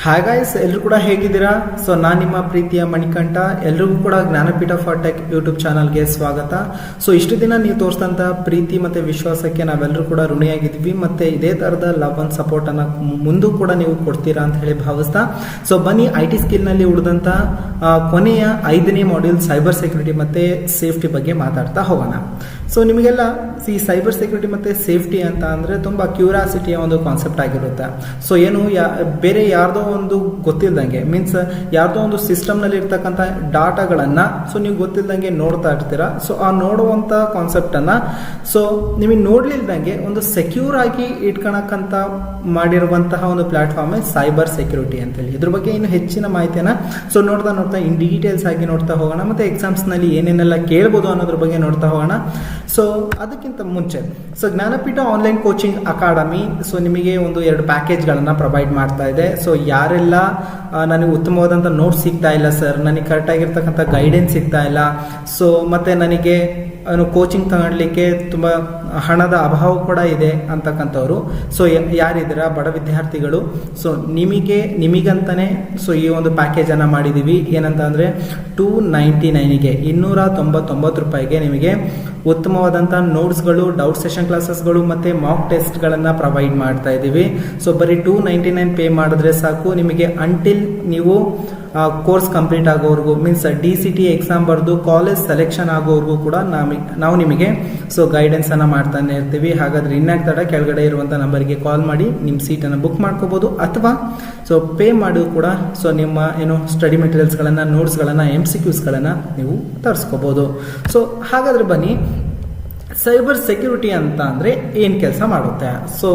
Hi guys, ಎಲ್ಲರೂ ಕೂಡ ಹೇಗಿದ್ದೀರಾ? ಸೊ ನಾನು ನಿಮ್ಮ ಪ್ರೀತಿಯ ಮಣಿಕಂಠ. ಎಲ್ರಿಗೂ ಕೂಡ ಜ್ಞಾನಪೀಠ ಫಾರ್ ಟೆಕ್ ಯೂಟ್ಯೂಬ್ ಚಾನಲ್ಗೆ ಸ್ವಾಗತ. ಸೊ ಇಷ್ಟು ದಿನ ನೀವು ತೋರಿಸಿದಂಥ ಪ್ರೀತಿ ಮತ್ತು ವಿಶ್ವಾಸಕ್ಕೆ ನಾವೆಲ್ಲರೂ ಕೂಡ ಋಣಿಯಾಗಿದ್ವಿ, ಮತ್ತು ಇದೇ ಥರದ ಲವ್ ಅಂಡ್ ಸಪೋರ್ಟನ್ನು ಮುಂದೂ ಕೂಡ ನೀವು ಕೊಡ್ತೀರಾ ಅಂತ ಹೇಳಿ ಭಾವಿಸ್ತಾ, ಸೊ ಬನ್ನಿ IT ಸ್ಕಿಲ್ನಲ್ಲಿ ಉಳಿದಂಥ ಕೊನೆಯ 5ನೇ ಮಾಡ್ಯೂಲ್ ಸೈಬರ್ ಸೆಕ್ಯೂರಿಟಿ ಮತ್ತು ಸೇಫ್ಟಿ ಬಗ್ಗೆ ಮಾತಾಡ್ತಾ ಹೋಗೋಣ. ಸೊ ನಿಮಗೆಲ್ಲ ಈ ಸೈಬರ್ ಸೆಕ್ಯೂರಿಟಿ ಮತ್ತು ಸೇಫ್ಟಿ ಅಂತ ಅಂದರೆ ತುಂಬ ಕ್ಯೂರಿಯಾಸಿಟಿಯ ಒಂದು ಕಾನ್ಸೆಪ್ಟ್ ಆಗಿರುತ್ತೆ. ಸೊ ಏನು ಬೇರೆ ಯಾರ್ದೋ ಒಂದು ಗೊತ್ತಿಲ್ದಂಗೆ, ಮೀನ್ಸ್ ಯಾರ್ದೋ ಒಂದು ಸಿಸ್ಟಮ್ನಲ್ಲಿ ಇರ್ತಕ್ಕಂಥ ಡಾಟಾಗಳನ್ನು ಸೊ ನೀವು ಗೊತ್ತಿಲ್ದಂಗೆ ನೋಡ್ತಾ ಇರ್ತೀರಾ. ಸೊ ಆ ನೋಡುವಂಥ ಕಾನ್ಸೆಪ್ಟನ್ನು ಸೊ ನಿಮಗೆ ನೋಡ್ಲಿಲ್ದಂಗೆ ಒಂದು ಸೆಕ್ಯೂರ್ ಆಗಿ ಇಟ್ಕೊಳಕ್ಕಂತ ಮಾಡಿರುವಂತಹ ಒಂದು ಪ್ಲಾಟ್ಫಾರ್ಮೇ ಸೈಬರ್ ಸೆಕ್ಯೂರಿಟಿ ಅಂತೇಳಿ. ಇದ್ರ ಬಗ್ಗೆ ಇನ್ನು ಹೆಚ್ಚಿನ ಮಾಹಿತಿಯನ್ನು ಸೊ ನೋಡ್ತಾ ಇನ್ ಡೀಟೇಲ್ಸ್ ಆಗಿ ನೋಡ್ತಾ ಹೋಗೋಣ, ಮತ್ತು ಎಕ್ಸಾಮ್ಸ್ನಲ್ಲಿ ಏನೇನೆಲ್ಲ ಕೇಳ್ಬೋದು ಅನ್ನೋದ್ರ ಬಗ್ಗೆ ನೋಡ್ತಾ ಹೋಗೋಣ. ಸೊ ಅದಕ್ಕಿಂತ ಮುಂಚೆ so Jnanpith online coaching academy so ನಿಮಗೆ ಒಂದು 2 ಪ್ಯಾಕೇಜ್ಗಳನ್ನು ಪ್ರೊವೈಡ್ ಮಾಡ್ತಾ ಇದೆ. ಸೊ ಯಾರೆಲ್ಲ ನನಗೆ ಉತ್ತಮವಾದಂಥ ನೋಟ್ಸ್ ಸಿಗ್ತಾ ಇಲ್ಲ ಸರ್, ನನಗೆ ಕರೆಕ್ಟಾಗಿರ್ತಕ್ಕಂಥ ಗೈಡೆನ್ಸ್ ಸಿಗ್ತಾ ಇಲ್ಲ, ಸೊ ಮತ್ತು ನನಗೆ ಕೋಚಿಂಗ್ ತಗೊಳ್ಲಿಕ್ಕೆ ತುಂಬ ಹಣದ ಅಭಾವ ಕೂಡ ಇದೆ ಅಂತಕ್ಕಂಥವ್ರು ಸೊ ಯಾರಿದ್ದೀರಾ ಬಡ ವಿದ್ಯಾರ್ಥಿಗಳು, ಸೊ ನಿಮಗಂತಾನೆ ಸೊ ಈ ಒಂದು ಪ್ಯಾಕೇಜನ್ನು ಮಾಡಿದ್ದೀವಿ. ಏನಂತ ಅಂದರೆ 299ಗೆ $299 ನಿಮಗೆ ಉತ್ತಮವಾದಂಥ ನೋಟ್ಸ್ಗಳು, ಡೌಟ್ ಸೆಷನ್ ಕ್ಲಾಸಸ್ಗಳು ಮತ್ತು ಮಾಕ್ ಟೆಸ್ಟ್ಗಳನ್ನು ಪ್ರೊವೈಡ್ ಮಾಡ್ತಾ ಇದ್ದೀವಿ. ಸೊ ಬರೀ 299 ಪೇ ಮಾಡಿದ್ರೆ ಸಾಕು, ನಿಮಗೆ ಅಂಟಿಲ್ ನೀವು ಕೋರ್ಸ್ ಕಂಪ್ಲೀಟ್ ಆಗೋವರೆಗೂ, ಮೀನ್ಸ್ DCT ಎಕ್ಸಾಮ್ ಬರೆದು ಕಾಲೇಜ್ ಸೆಲೆಕ್ಷನ್ ಆಗೋವರೆಗೂ ಕೂಡ ನಾವು ನಿಮಗೆ ಸೊ ಗೈಡೆನ್ಸನ್ನು ಮಾಡ್ತಾನೆ ಇರ್ತೀವಿ. ಹಾಗಾದರೆ ಇನ್ನಾಗ ತಡ ಕೆಳಗಡೆ ಇರುವಂಥ ನಂಬರ್ಗೆ ಕಾಲ್ ಮಾಡಿ ನಿಮ್ಮ ಸೀಟನ್ನು ಬುಕ್ ಮಾಡ್ಕೋಬೋದು, ಅಥವಾ ಸೊ ಪೇ ಮಾಡಿ ಕೂಡ ಸೊ ನಿಮ್ಮ ಸ್ಟಡಿ ಮೆಟೀರಿಯಲ್ಸ್ಗಳನ್ನು, ನೋಟ್ಸ್ಗಳನ್ನು, MCQಸ್ಗಳನ್ನು ನೀವು ತರಿಸ್ಕೋಬೋದು. ಸೊ ಹಾಗಾದರೆ ಬನ್ನಿ, ಸೈಬರ್ ಸೆಕ್ಯೂರಿಟಿ ಅಂತ ಅಂದರೆ ಏನು ಕೆಲಸ ಮಾಡುತ್ತೆ? ಸೊ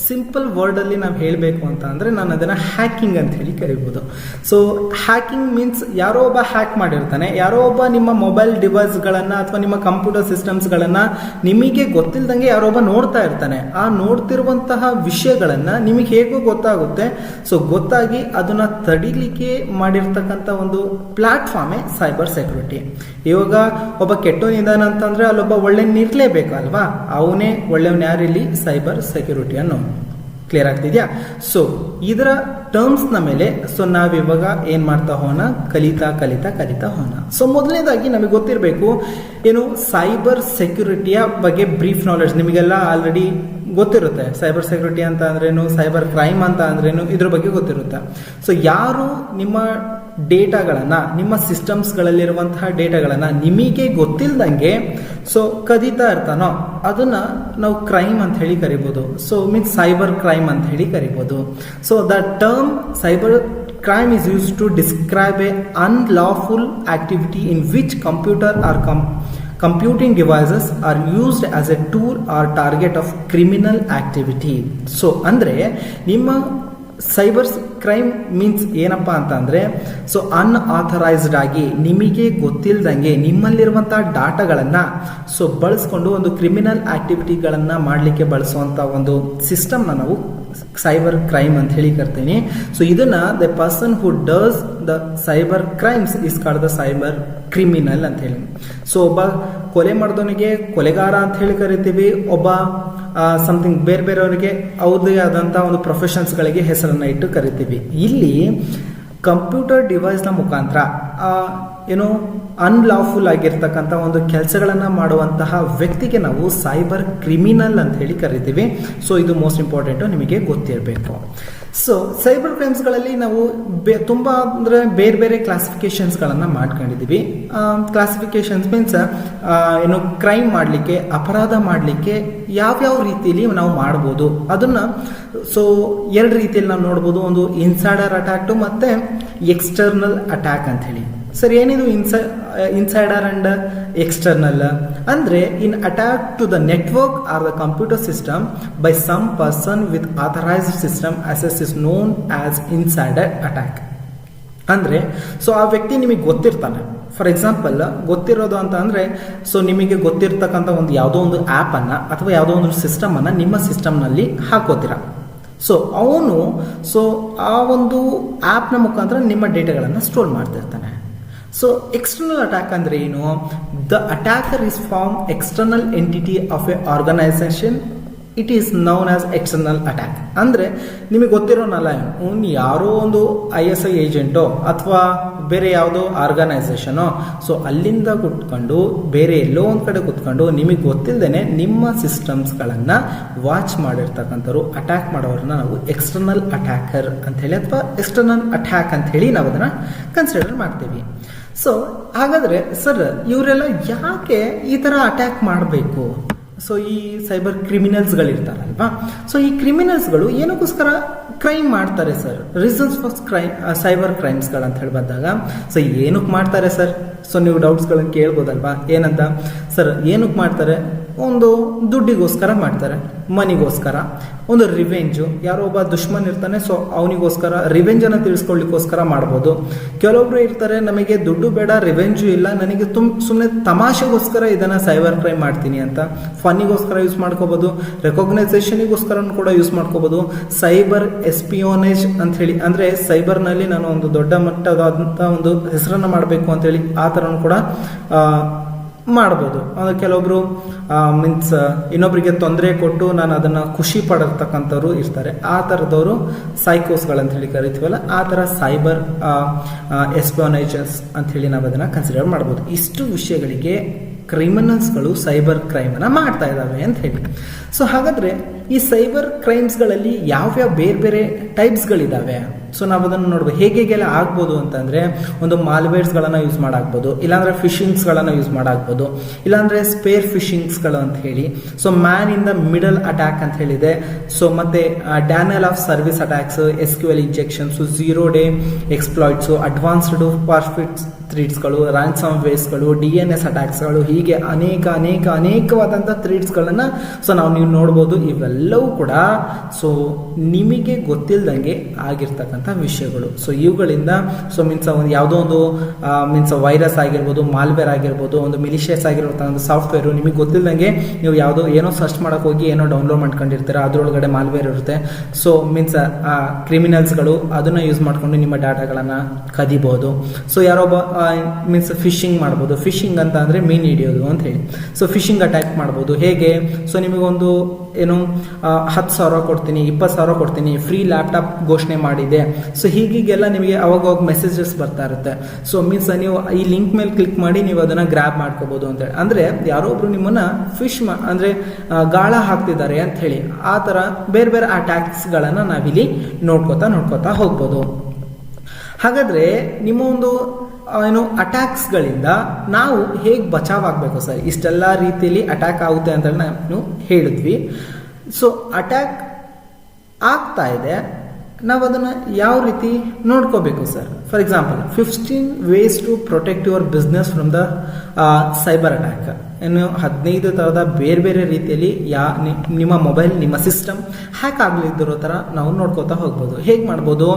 ಸಿಂಪಲ್ ವರ್ಡಲ್ಲಿ ನಾವು ಹೇಳಬೇಕು ಅಂತ ಅಂದರೆ ನಾನು ಅದನ್ನು ಹ್ಯಾಕಿಂಗ್ ಅಂತ ಹೇಳಿ ಕರಿಬೋದು. ಸೊ ಹ್ಯಾಕಿಂಗ್ ಮೀನ್ಸ್ ಯಾರೋ ಒಬ್ಬ ಹ್ಯಾಕ್ ಮಾಡಿರ್ತಾನೆ, ಯಾರೋ ಒಬ್ಬ ನಿಮ್ಮ ಮೊಬೈಲ್ ಡಿವೈಸ್ಗಳನ್ನು ಅಥವಾ ನಿಮ್ಮ ಕಂಪ್ಯೂಟರ್ ಸಿಸ್ಟಮ್ಸ್ಗಳನ್ನು ನಿಮಗೆ ಗೊತ್ತಿಲ್ಲದಂಗೆ ಯಾರೋ ಒಬ್ಬ ನೋಡ್ತಾ ಇರ್ತಾನೆ. ಆ ನೋಡ್ತಿರುವಂತಹ ವಿಷಯಗಳನ್ನು ನಿಮಗೆ ಹೇಗೋ ಗೊತ್ತಾಗುತ್ತೆ. ಸೊ ಗೊತ್ತಾಗಿ ಅದನ್ನು ತಡಿಲಿಕ್ಕೆ ಮಾಡಿರ್ತಕ್ಕಂಥ ಒಂದು ಪ್ಲಾಟ್ಫಾರ್ಮೇ ಸೈಬರ್ ಸೆಕ್ಯೂರಿಟಿ. ಇವಾಗ ಒಬ್ಬ ಕೆಟ್ಟವನಿದ್ದಾನ ಅಂತಂದರೆ ಅಲ್ಲೊಬ್ಬ ಒಳ್ಳೆಯನಿರಲೇಬೇಕು ಅಲ್ವಾ? ಅವನೇ ಒಳ್ಳೆಯವನು ಯಾರಿಲ್ಲಿ? ಸೈಬರ್ ಸೆಕ್ಯೂರಿಟಿ ಅನ್ನೋ. ಕ್ಲಿಯರ್ ಆಗ್ತಿದ್ಯಾ? ಸೊ ಇದರ ಟರ್ಮ್ಸ್ನ ಮೇಲೆ ಸೊ ನಾವಿವಾಗ ಏನು ಮಾಡ್ತಾ ಹೋಗೋಣ, ಕಲಿತಾ ಹೋಗೋಣ. ಸೊ ಮೊದಲನೇದಾಗಿ ನಮಗೆ ಗೊತ್ತಿರಬೇಕು ಸೈಬರ್ ಸೆಕ್ಯೂರಿಟಿಯ ಬಗ್ಗೆ ಬ್ರೀಫ್ ನಾಲೆಡ್ಜ್ ನಿಮಗೆಲ್ಲ ಆಲ್ರೆಡಿ ಗೊತ್ತಿರುತ್ತೆ. ಸೈಬರ್ ಸೆಕ್ಯೂರಿಟಿ ಅಂತ ಅಂದ್ರೇನು, ಸೈಬರ್ ಕ್ರೈಮ್ ಅಂತ ಅಂದ್ರೇನು, ಇದ್ರ ಬಗ್ಗೆ ಗೊತ್ತಿರುತ್ತೆ. ಸೊ ಯಾರು ನಿಮ್ಮ ಡೇಟಾಗಳನ್ನು, ನಿಮ್ಮ ಸಿಸ್ಟಮ್ಸ್ಗಳಲ್ಲಿರುವಂತಹ ಡೇಟಾಗಳನ್ನು ನಿಮಗೆ ಗೊತ್ತಿಲ್ಲದಂಗೆ ಸೊ ಕದೀತಾ ಇರ್ತಾನೋ ಅದನ್ನು ನಾವು ಕ್ರೈಮ್ ಅಂತ ಹೇಳಿ ಕರಿಬೋದು. ಸೊ ಮೀನ್ಸ್ ಸೈಬರ್ ಕ್ರೈಮ್ ಅಂತ ಹೇಳಿ ಕರಿಬೋದು. So the term cyber crime is used to describe a unlawful activity in which computer or computing devices are used as a tool or target of criminal activity. So ಅಂದ್ರೆ ನಿಮ್ಮ cyber crime means ಏನಪ್ಪ ಅಂತ ಅಂದರೆ so unauthorised ಆಗಿ ನಿಮಗೆ ಗೊತ್ತಿಲ್ಲದಂಗೆ ನಿಮ್ಮಲ್ಲಿರುವಂಥ ಡಾಟಾಗಳನ್ನು so ಬಳಸ್ಕೊಂಡು ಒಂದು criminal ಆಕ್ಟಿವಿಟಿಗಳನ್ನು ಮಾಡಲಿಕ್ಕೆ ಬಳಸುವಂಥ ಒಂದು ಸಿಸ್ಟಮ್ನ ನಾವು ಸೈಬರ್ ಕ್ರೈಮ್ ಅಂತ ಹೇಳಿ ಕರ್ತೀನಿ. ಸೊ ಇದನ್ನ the person who does the cyber crimes is called the cyber criminal ಅಂತ ಹೇಳಿ. ಸೊ ಒಬ್ಬ ಕೊಲೆ ಮಾಡಿದವನಿಗೆ ಕೊಲೆಗಾರ ಅಂತ ಹೇಳಿ ಕರಿತೀವಿ. ಒಬ್ಬ ಸಮಥಿಂಗ್ ಬೇರೆಯವರಿಗೆ ಅವ್ರದೇ ಆದಂಥ ಒಂದು ಪ್ರೊಫೆಷನ್ಸ್ಗಳಿಗೆ ಹೆಸರನ್ನು ಇಟ್ಟು ಕರಿತೀವಿ. ಇಲ್ಲಿ ಕಂಪ್ಯೂಟರ್ ಡಿವೈಸ್ನ ಮುಖಾಂತರ ಅನ್ಲಾಫುಲ್ ಆಗಿರ್ತಕ್ಕಂಥ ಒಂದು ಕೆಲಸಗಳನ್ನು ಮಾಡುವಂತಹ ವ್ಯಕ್ತಿಗೆ ನಾವು ಸೈಬರ್ ಕ್ರಿಮಿನಲ್ ಅಂತ ಹೇಳಿ ಕರಿತೀವಿ. ಸೊ ಇದು ಮೋಸ್ಟ್ ಇಂಪಾರ್ಟೆಂಟು, ನಿಮಗೆ ಗೊತ್ತಿರಬೇಕು. ಸೊ ಸೈಬರ್ ಕ್ರೈಮ್ಸ್ಗಳಲ್ಲಿ ನಾವು ತುಂಬ ಅಂದರೆ ಬೇರೆ ಕ್ಲಾಸಿಫಿಕೇಶನ್ಸ್ಗಳನ್ನು ಮಾಡ್ಕೊಂಡಿದ್ದೀವಿ. ಕ್ಲಾಸಿಫಿಕೇಶನ್ಸ್ ಮೀನ್ಸ್ ಕ್ರೈಮ್ ಮಾಡಲಿಕ್ಕೆ, ಅಪರಾಧ ಮಾಡಲಿಕ್ಕೆ ಯಾವ್ಯಾವ ರೀತಿಯಲ್ಲಿ ನಾವು ಮಾಡ್ಬೋದು ಅದನ್ನು ಸೊ 2 ರೀತಿಯಲ್ಲಿ ನಾವು ನೋಡ್ಬೋದು. ಒಂದು ಇನ್ಸೈಡರ್ ಅಟ್ಯಾಕ್ ಮತ್ತು ಎಕ್ಸ್ಟರ್ನಲ್ ಅಟ್ಯಾಕ್ ಅಂತ ಹೇಳಿ. ಸರ್ ಏನಿದು ಇನ್ಸೈಡರ್ ಅಂಡ್ ಎಕ್ಸ್ಟರ್ನಲ್ ಅಂದರೆ an attack to the network or the computer system by some person with authorised system access is known as insider attack. ಅಂದರೆ ಸೊ ಆ ವ್ಯಕ್ತಿ ನಿಮಗೆ ಗೊತ್ತಿರ್ತಾನೆ. ಫಾರ್ ಎಕ್ಸಾಂಪಲ್ ಗೊತ್ತಿರೋದು ಅಂತ ಅಂದರೆ ಸೊ ನಿಮಗೆ ಗೊತ್ತಿರ್ತಕ್ಕಂಥ ಒಂದು ಯಾವುದೋ ಒಂದು ಆ್ಯಪನ್ನು ಅಥವಾ ಯಾವುದೋ ಒಂದು ಸಿಸ್ಟಮನ್ನು ನಿಮ್ಮ ಸಿಸ್ಟಮ್ನಲ್ಲಿ ಹಾಕೋತೀರ. ಸೊ ಅವನು ಸೊ ಆ ಒಂದು ಆ್ಯಪ್ನ ಮುಖಾಂತರ ನಿಮ್ಮ ಡೇಟಾಗಳನ್ನು ಸ್ಟೋರ್ ಮಾಡ್ತಿರ್ತಾನೆ. ಸೊ ಎಕ್ಸ್ಟರ್ನಲ್ ಅಟ್ಯಾಕ್ ಅಂದರೆ ಏನು? The attacker is from external entity of a organisation it is known as external attack. ಅಂದರೆ ನಿಮಗೆ ಗೊತ್ತಿರೋನಲ್ಲ, ಯಾರೋ ಒಂದು ISI ಏಜೆಂಟೋ ಅಥವಾ ಬೇರೆ ಯಾವುದೋ ಆರ್ಗನೈಸೇಷನೋ, ಸೊ ಅಲ್ಲಿಂದ ಕುತ್ಕೊಂಡು ಬೇರೆ ಎಲ್ಲೋ ಒಂದು ಕಡೆ ಕುತ್ಕೊಂಡು ನಿಮಗೆ ಗೊತ್ತಿಲ್ಲದೇನೆ ನಿಮ್ಮ ಸಿಸ್ಟಮ್ಸ್ಗಳನ್ನು ವಾಚ್ ಮಾಡಿರ್ತಕ್ಕಂಥವ್ರು, ಅಟ್ಯಾಕ್ ಮಾಡೋರನ್ನ ನಾವು ಎಕ್ಸ್ಟರ್ನಲ್ ಅಟ್ಯಾಕರ್ ಅಂಥೇಳಿ ಅಥವಾ ಎಕ್ಸ್ಟರ್ನಲ್ ಅಟ್ಯಾಕ್ ಅಂಥೇಳಿ ನಾವು ಅದನ್ನು ಕನ್ಸಿಡರ್ ಮಾಡ್ತೀವಿ. ಸೊ ಹಾಗಾದರೆ ಸರ್ ಇವರೆಲ್ಲ ಯಾಕೆ ಈ ಥರ ಅಟ್ಯಾಕ್ ಮಾಡಬೇಕು? ಸೊ ಈ ಸೈಬರ್ ಕ್ರಿಮಿನಲ್ಸ್ಗಳಿರ್ತಾರಲ್ವಾ, ಸೊ ಈ ಕ್ರಿಮಿನಲ್ಸ್ಗಳು ಏನಕ್ಕೋಸ್ಕರ ಕ್ರೈಮ್ ಮಾಡ್ತಾರೆ ಸರ್? ರೀಸನ್ಸ್ ಫಾರ್ ಸೈಬರ್ ಕ್ರೈಮ್ಸ್ಗಳು ಅಂತ ಹೇಳಿ ಬಂದಾಗ, ಸೊ ಏನಕ್ಕೆ ಮಾಡ್ತಾರೆ ಸರ್? ಸೊ ನೀವು ಡೌಟ್ಸ್ಗಳನ್ನು ಕೇಳ್ಬೋದಲ್ವಾ, ಏನಂತ ಸರ್ ಏನಕ್ಕೆ ಮಾಡ್ತಾರೆ? ಒಂದು ದುಡ್ಡಿಗೋಸ್ಕರ ಮಾಡ್ತಾರೆ, ಮನಿಗೋಸ್ಕರ, ಒಂದು ರಿವೆಂಜು. ಯಾರೋ ಒಬ್ಬ ದುಶ್ಮನ್ ಇರ್ತಾನೆ, ಸೊ ಅವನಿಗೋಸ್ಕರ ರಿವೆಂಜನ್ನು ತಿಳಿಸ್ಕೊಳ್ಳಿಕ್ಕೋಸ್ಕರ ಮಾಡ್ಬೋದು. ಕೆಲವೊಬ್ರು ಇರ್ತಾರೆ, ನಮಗೆ ದುಡ್ಡು ಬೇಡ, ರಿವೆಂಜು ಇಲ್ಲ, ನನಗೆ ಸುಮ್ಮನೆ ತಮಾಷೆಗೋಸ್ಕರ ಇದನ್ನು ಸೈಬರ್ ಕ್ರೈಮ್ ಮಾಡ್ತೀನಿ ಅಂತ ಫನ್ನಿಗೋಸ್ಕರ ಯೂಸ್ ಮಾಡ್ಕೋಬೋದು, ರೆಕಾಗ್ನೈಸೇಷನಿಗೋಸ್ಕರ ಕೂಡ ಯೂಸ್ ಮಾಡ್ಕೋಬೋದು. ಸೈಬರ್ ಎಸ್ಪಿಯೋನೇಜ್ ಅಂತ ಹೇಳಿ, ಅಂದರೆ ಸೈಬರ್ನಲ್ಲಿ ನಾನು ಒಂದು ದೊಡ್ಡ ಮಟ್ಟದಾದಂಥ ಒಂದು ಹೆಸರನ್ನು ಮಾಡಬೇಕು ಅಂತೇಳಿ ಆ ಥರನೂ ಕೂಡ ಮಾಡ್ಬೋದು. ಕೆಲವೊಬ್ರು ಮೀನ್ಸ್ ಇನ್ನೊಬ್ಬರಿಗೆ ತೊಂದರೆ ಕೊಟ್ಟು ನಾನು ಅದನ್ನು ಖುಷಿ ಪಡಿರ್ತಕ್ಕಂಥವ್ರು ಇರ್ತಾರೆ. ಆ ಥರದವರು ಸೈಕೋಸ್ಗಳಂತ ಹೇಳಿ ಕರಿತೀವಲ್ಲ, ಆ ಥರ ಸೈಬರ್ ಎಸ್ಪಿಯೋನೇಜರ್ಸ್ ಅಂಥೇಳಿ ನಾವು ಅದನ್ನು ಕನ್ಸಿಡರ್ ಮಾಡ್ಬೋದು. ಇಷ್ಟು ವಿಷಯಗಳಿಗೆ ಕ್ರಿಮಿನಲ್ಸ್ಗಳು ಸೈಬರ್ ಕ್ರೈಮನ್ನು ಮಾಡ್ತಾ ಇದ್ದಾವೆ ಅಂತ ಹೇಳಿ. ಸೊ ಹಾಗಾದರೆ ಈ ಸೈಬರ್ ಕ್ರೈಮ್ಸ್ಗಳಲ್ಲಿ ಯಾವ್ಯಾವ ಬೇರೆ ಬೇರೆ ಟೈಪ್ಸ್ಗಳಿದ್ದಾವೆ, ಸೊ ನಾವು ಅದನ್ನು ನೋಡ್ಬೋದು. ಹೇಗೆಲ್ಲ ಆಗ್ಬೋದು ಅಂತಂದರೆ, ಒಂದು ಮಾಲ್ವೇರ್ಸ್ಗಳನ್ನು ಯೂಸ್ ಮಾಡಾಕ್ಬೋದು, ಇಲ್ಲಾಂದರೆ ಫಿಶಿಂಗ್ಸ್ಗಳನ್ನು ಯೂಸ್ ಮಾಡಾಕ್ಬೋದು, ಇಲ್ಲಾಂದರೆ ಸ್ಪೇರ್ ಫಿಶಿಂಗ್ಸ್ಗಳು ಅಂತ ಹೇಳಿ. So man in the middle attack ಅಂತ ಹೇಳಿದೆ. ಸೊ ಮತ್ತೆ denial of service attacks, SQL injections, 0 day exploits, advanced persistent ಥ್ರೀಡ್ಸ್ಗಳು, ರ್ಯಾನ್ಸಮ್ ವೇಸ್ಗಳು, DNS ಅಟ್ಯಾಕ್ಸ್ಗಳು, ಹೀಗೆ ಅನೇಕವಾದಂಥ ಥ್ರೀಡ್ಸ್ಗಳನ್ನು ಸೊ ನೀವು ನೋಡ್ಬೋದು. ಇವೆಲ್ಲವೂ ಕೂಡ ಸೊ ನಿಮಗೆ ಗೊತ್ತಿಲ್ಲದಂಗೆ ಆಗಿರ್ತಕ್ಕಂಥ ವಿಷಯಗಳು. ಸೊ ಇವುಗಳಿಂದ ಸೊ ಮೀನ್ಸ್ ಒಂದು ಯಾವುದೋ ಒಂದು ಮೀನ್ಸ್ ವೈರಸ್ ಆಗಿರ್ಬೋದು, ಮಾಲ್ವೇರ್ ಆಗಿರ್ಬೋದು, ಒಂದು ಮಿಲಿಷಿಯಸ್ ಆಗಿರ್ತಕ್ಕಂಥ ಸಾಫ್ಟ್ವೇರು ನಿಮಗೆ ಗೊತ್ತಿಲ್ಲದಂಗೆ ನೀವು ಯಾವುದೋ ಏನೋ ಸರ್ಚ್ ಮಾಡೋಕೆ ಹೋಗಿ ಏನೋ ಡೌನ್ಲೋಡ್ ಮಾಡ್ಕೊಂಡಿರ್ತೀರ, ಅದರೊಳಗಡೆ ಮಾಲ್ವೇರ್ ಇರುತ್ತೆ. ಸೊ ಮೀನ್ಸ್ ಕ್ರಿಮಿನಲ್ಸ್ಗಳು ಅದನ್ನು ಯೂಸ್ ಮಾಡಿಕೊಂಡು ನಿಮ್ಮ ಡಾಟಾಗಳನ್ನು ಕದಿಬೋದು. ಸೊ ಯಾರೊಬ್ಬ ಮೀನ್ಸ್ ಫಿಶಿಂಗ್ ಮಾಡ್ಬೋದು. ಫಿಶಿಂಗ್ ಅಂತ ಅಂದರೆ ಮೀನು ಹಿಡಿಯೋದು ಅಂತ ಹೇಳಿ. ಸೊ ಫಿಶಿಂಗ್ ಅಟ್ಯಾಕ್ ಮಾಡ್ಬೋದು. ಹೇಗೆ? ಸೊ ನಿಮಗೊಂದು ಏನು 10,000 ಕೊಡ್ತೀನಿ, 20,000 ಕೊಡ್ತೀನಿ, ಫ್ರೀ ಲ್ಯಾಪ್ಟಾಪ್ ಘೋಷಣೆ ಮಾಡಿದೆ, ಸೊ ಹೀಗೆಲ್ಲ ನಿಮಗೆ ಅವಾಗ ಮೆಸೇಜಸ್ ಬರ್ತಾ ಇರುತ್ತೆ. ಸೊ ಮೀನ್ಸ್ ನೀವು ಈ ಲಿಂಕ್ ಮೇಲೆ ಕ್ಲಿಕ್ ಮಾಡಿ ನೀವು ಅದನ್ನು ಗ್ರ್ಯಾಬ್ ಮಾಡ್ಕೋಬೋದು ಅಂತೇಳಿ. ಅಂದರೆ ಯಾರೋ ಒಬ್ರು ನಿಮ್ಮನ್ನು ಅಂದರೆ ಗಾಳ ಹಾಕ್ತಿದ್ದಾರೆ ಅಂತ ಹೇಳಿ. ಆ ಥರ ಬೇರೆ ಬೇರೆ ಅಟ್ಯಾಕ್ಸ್ಗಳನ್ನು ನಾವಿಲ್ಲಿ ನೋಡ್ಕೋತಾ ಹೋಗ್ಬೋದು. ಹಾಗಾದರೆ ನಿಮ್ಮ ಒಂದು ಅಟ್ಯಾಕ್ಸ್ಗಳಿಂದ ನಾವು ಹೇಗೆ ಬಚಾವಾಗಬೇಕು ಸರ್? ಇಷ್ಟೆಲ್ಲ ರೀತಿಯಲ್ಲಿ ಅಟ್ಯಾಕ್ ಆಗುತ್ತೆ ಅಂತ ನಾವು ಹೇಳಿದ್ವಿ. ಸೊ ಅಟ್ಯಾಕ್ ಆಗ್ತಾ ಇದೆ, ನಾವು ಅದನ್ನು ಯಾವ ರೀತಿ ನೋಡ್ಕೋಬೇಕು sir? For example 15 ways to protect your business from the cyber attack. 15 ಥರದ ಬೇರೆ ಬೇರೆ ರೀತಿಯಲ್ಲಿ ನಿಮ್ಮ ಮೊಬೈಲ್, ನಿಮ್ಮ ಸಿಸ್ಟಮ್ ಹ್ಯಾಕ್ ಆಗಲಿದ್ದಿರೋ ಥರ ನಾವು ನೋಡ್ಕೋತಾ ಹೋಗ್ಬೋದು. ಹೇಗೆ ಮಾಡ್ಬೋದು?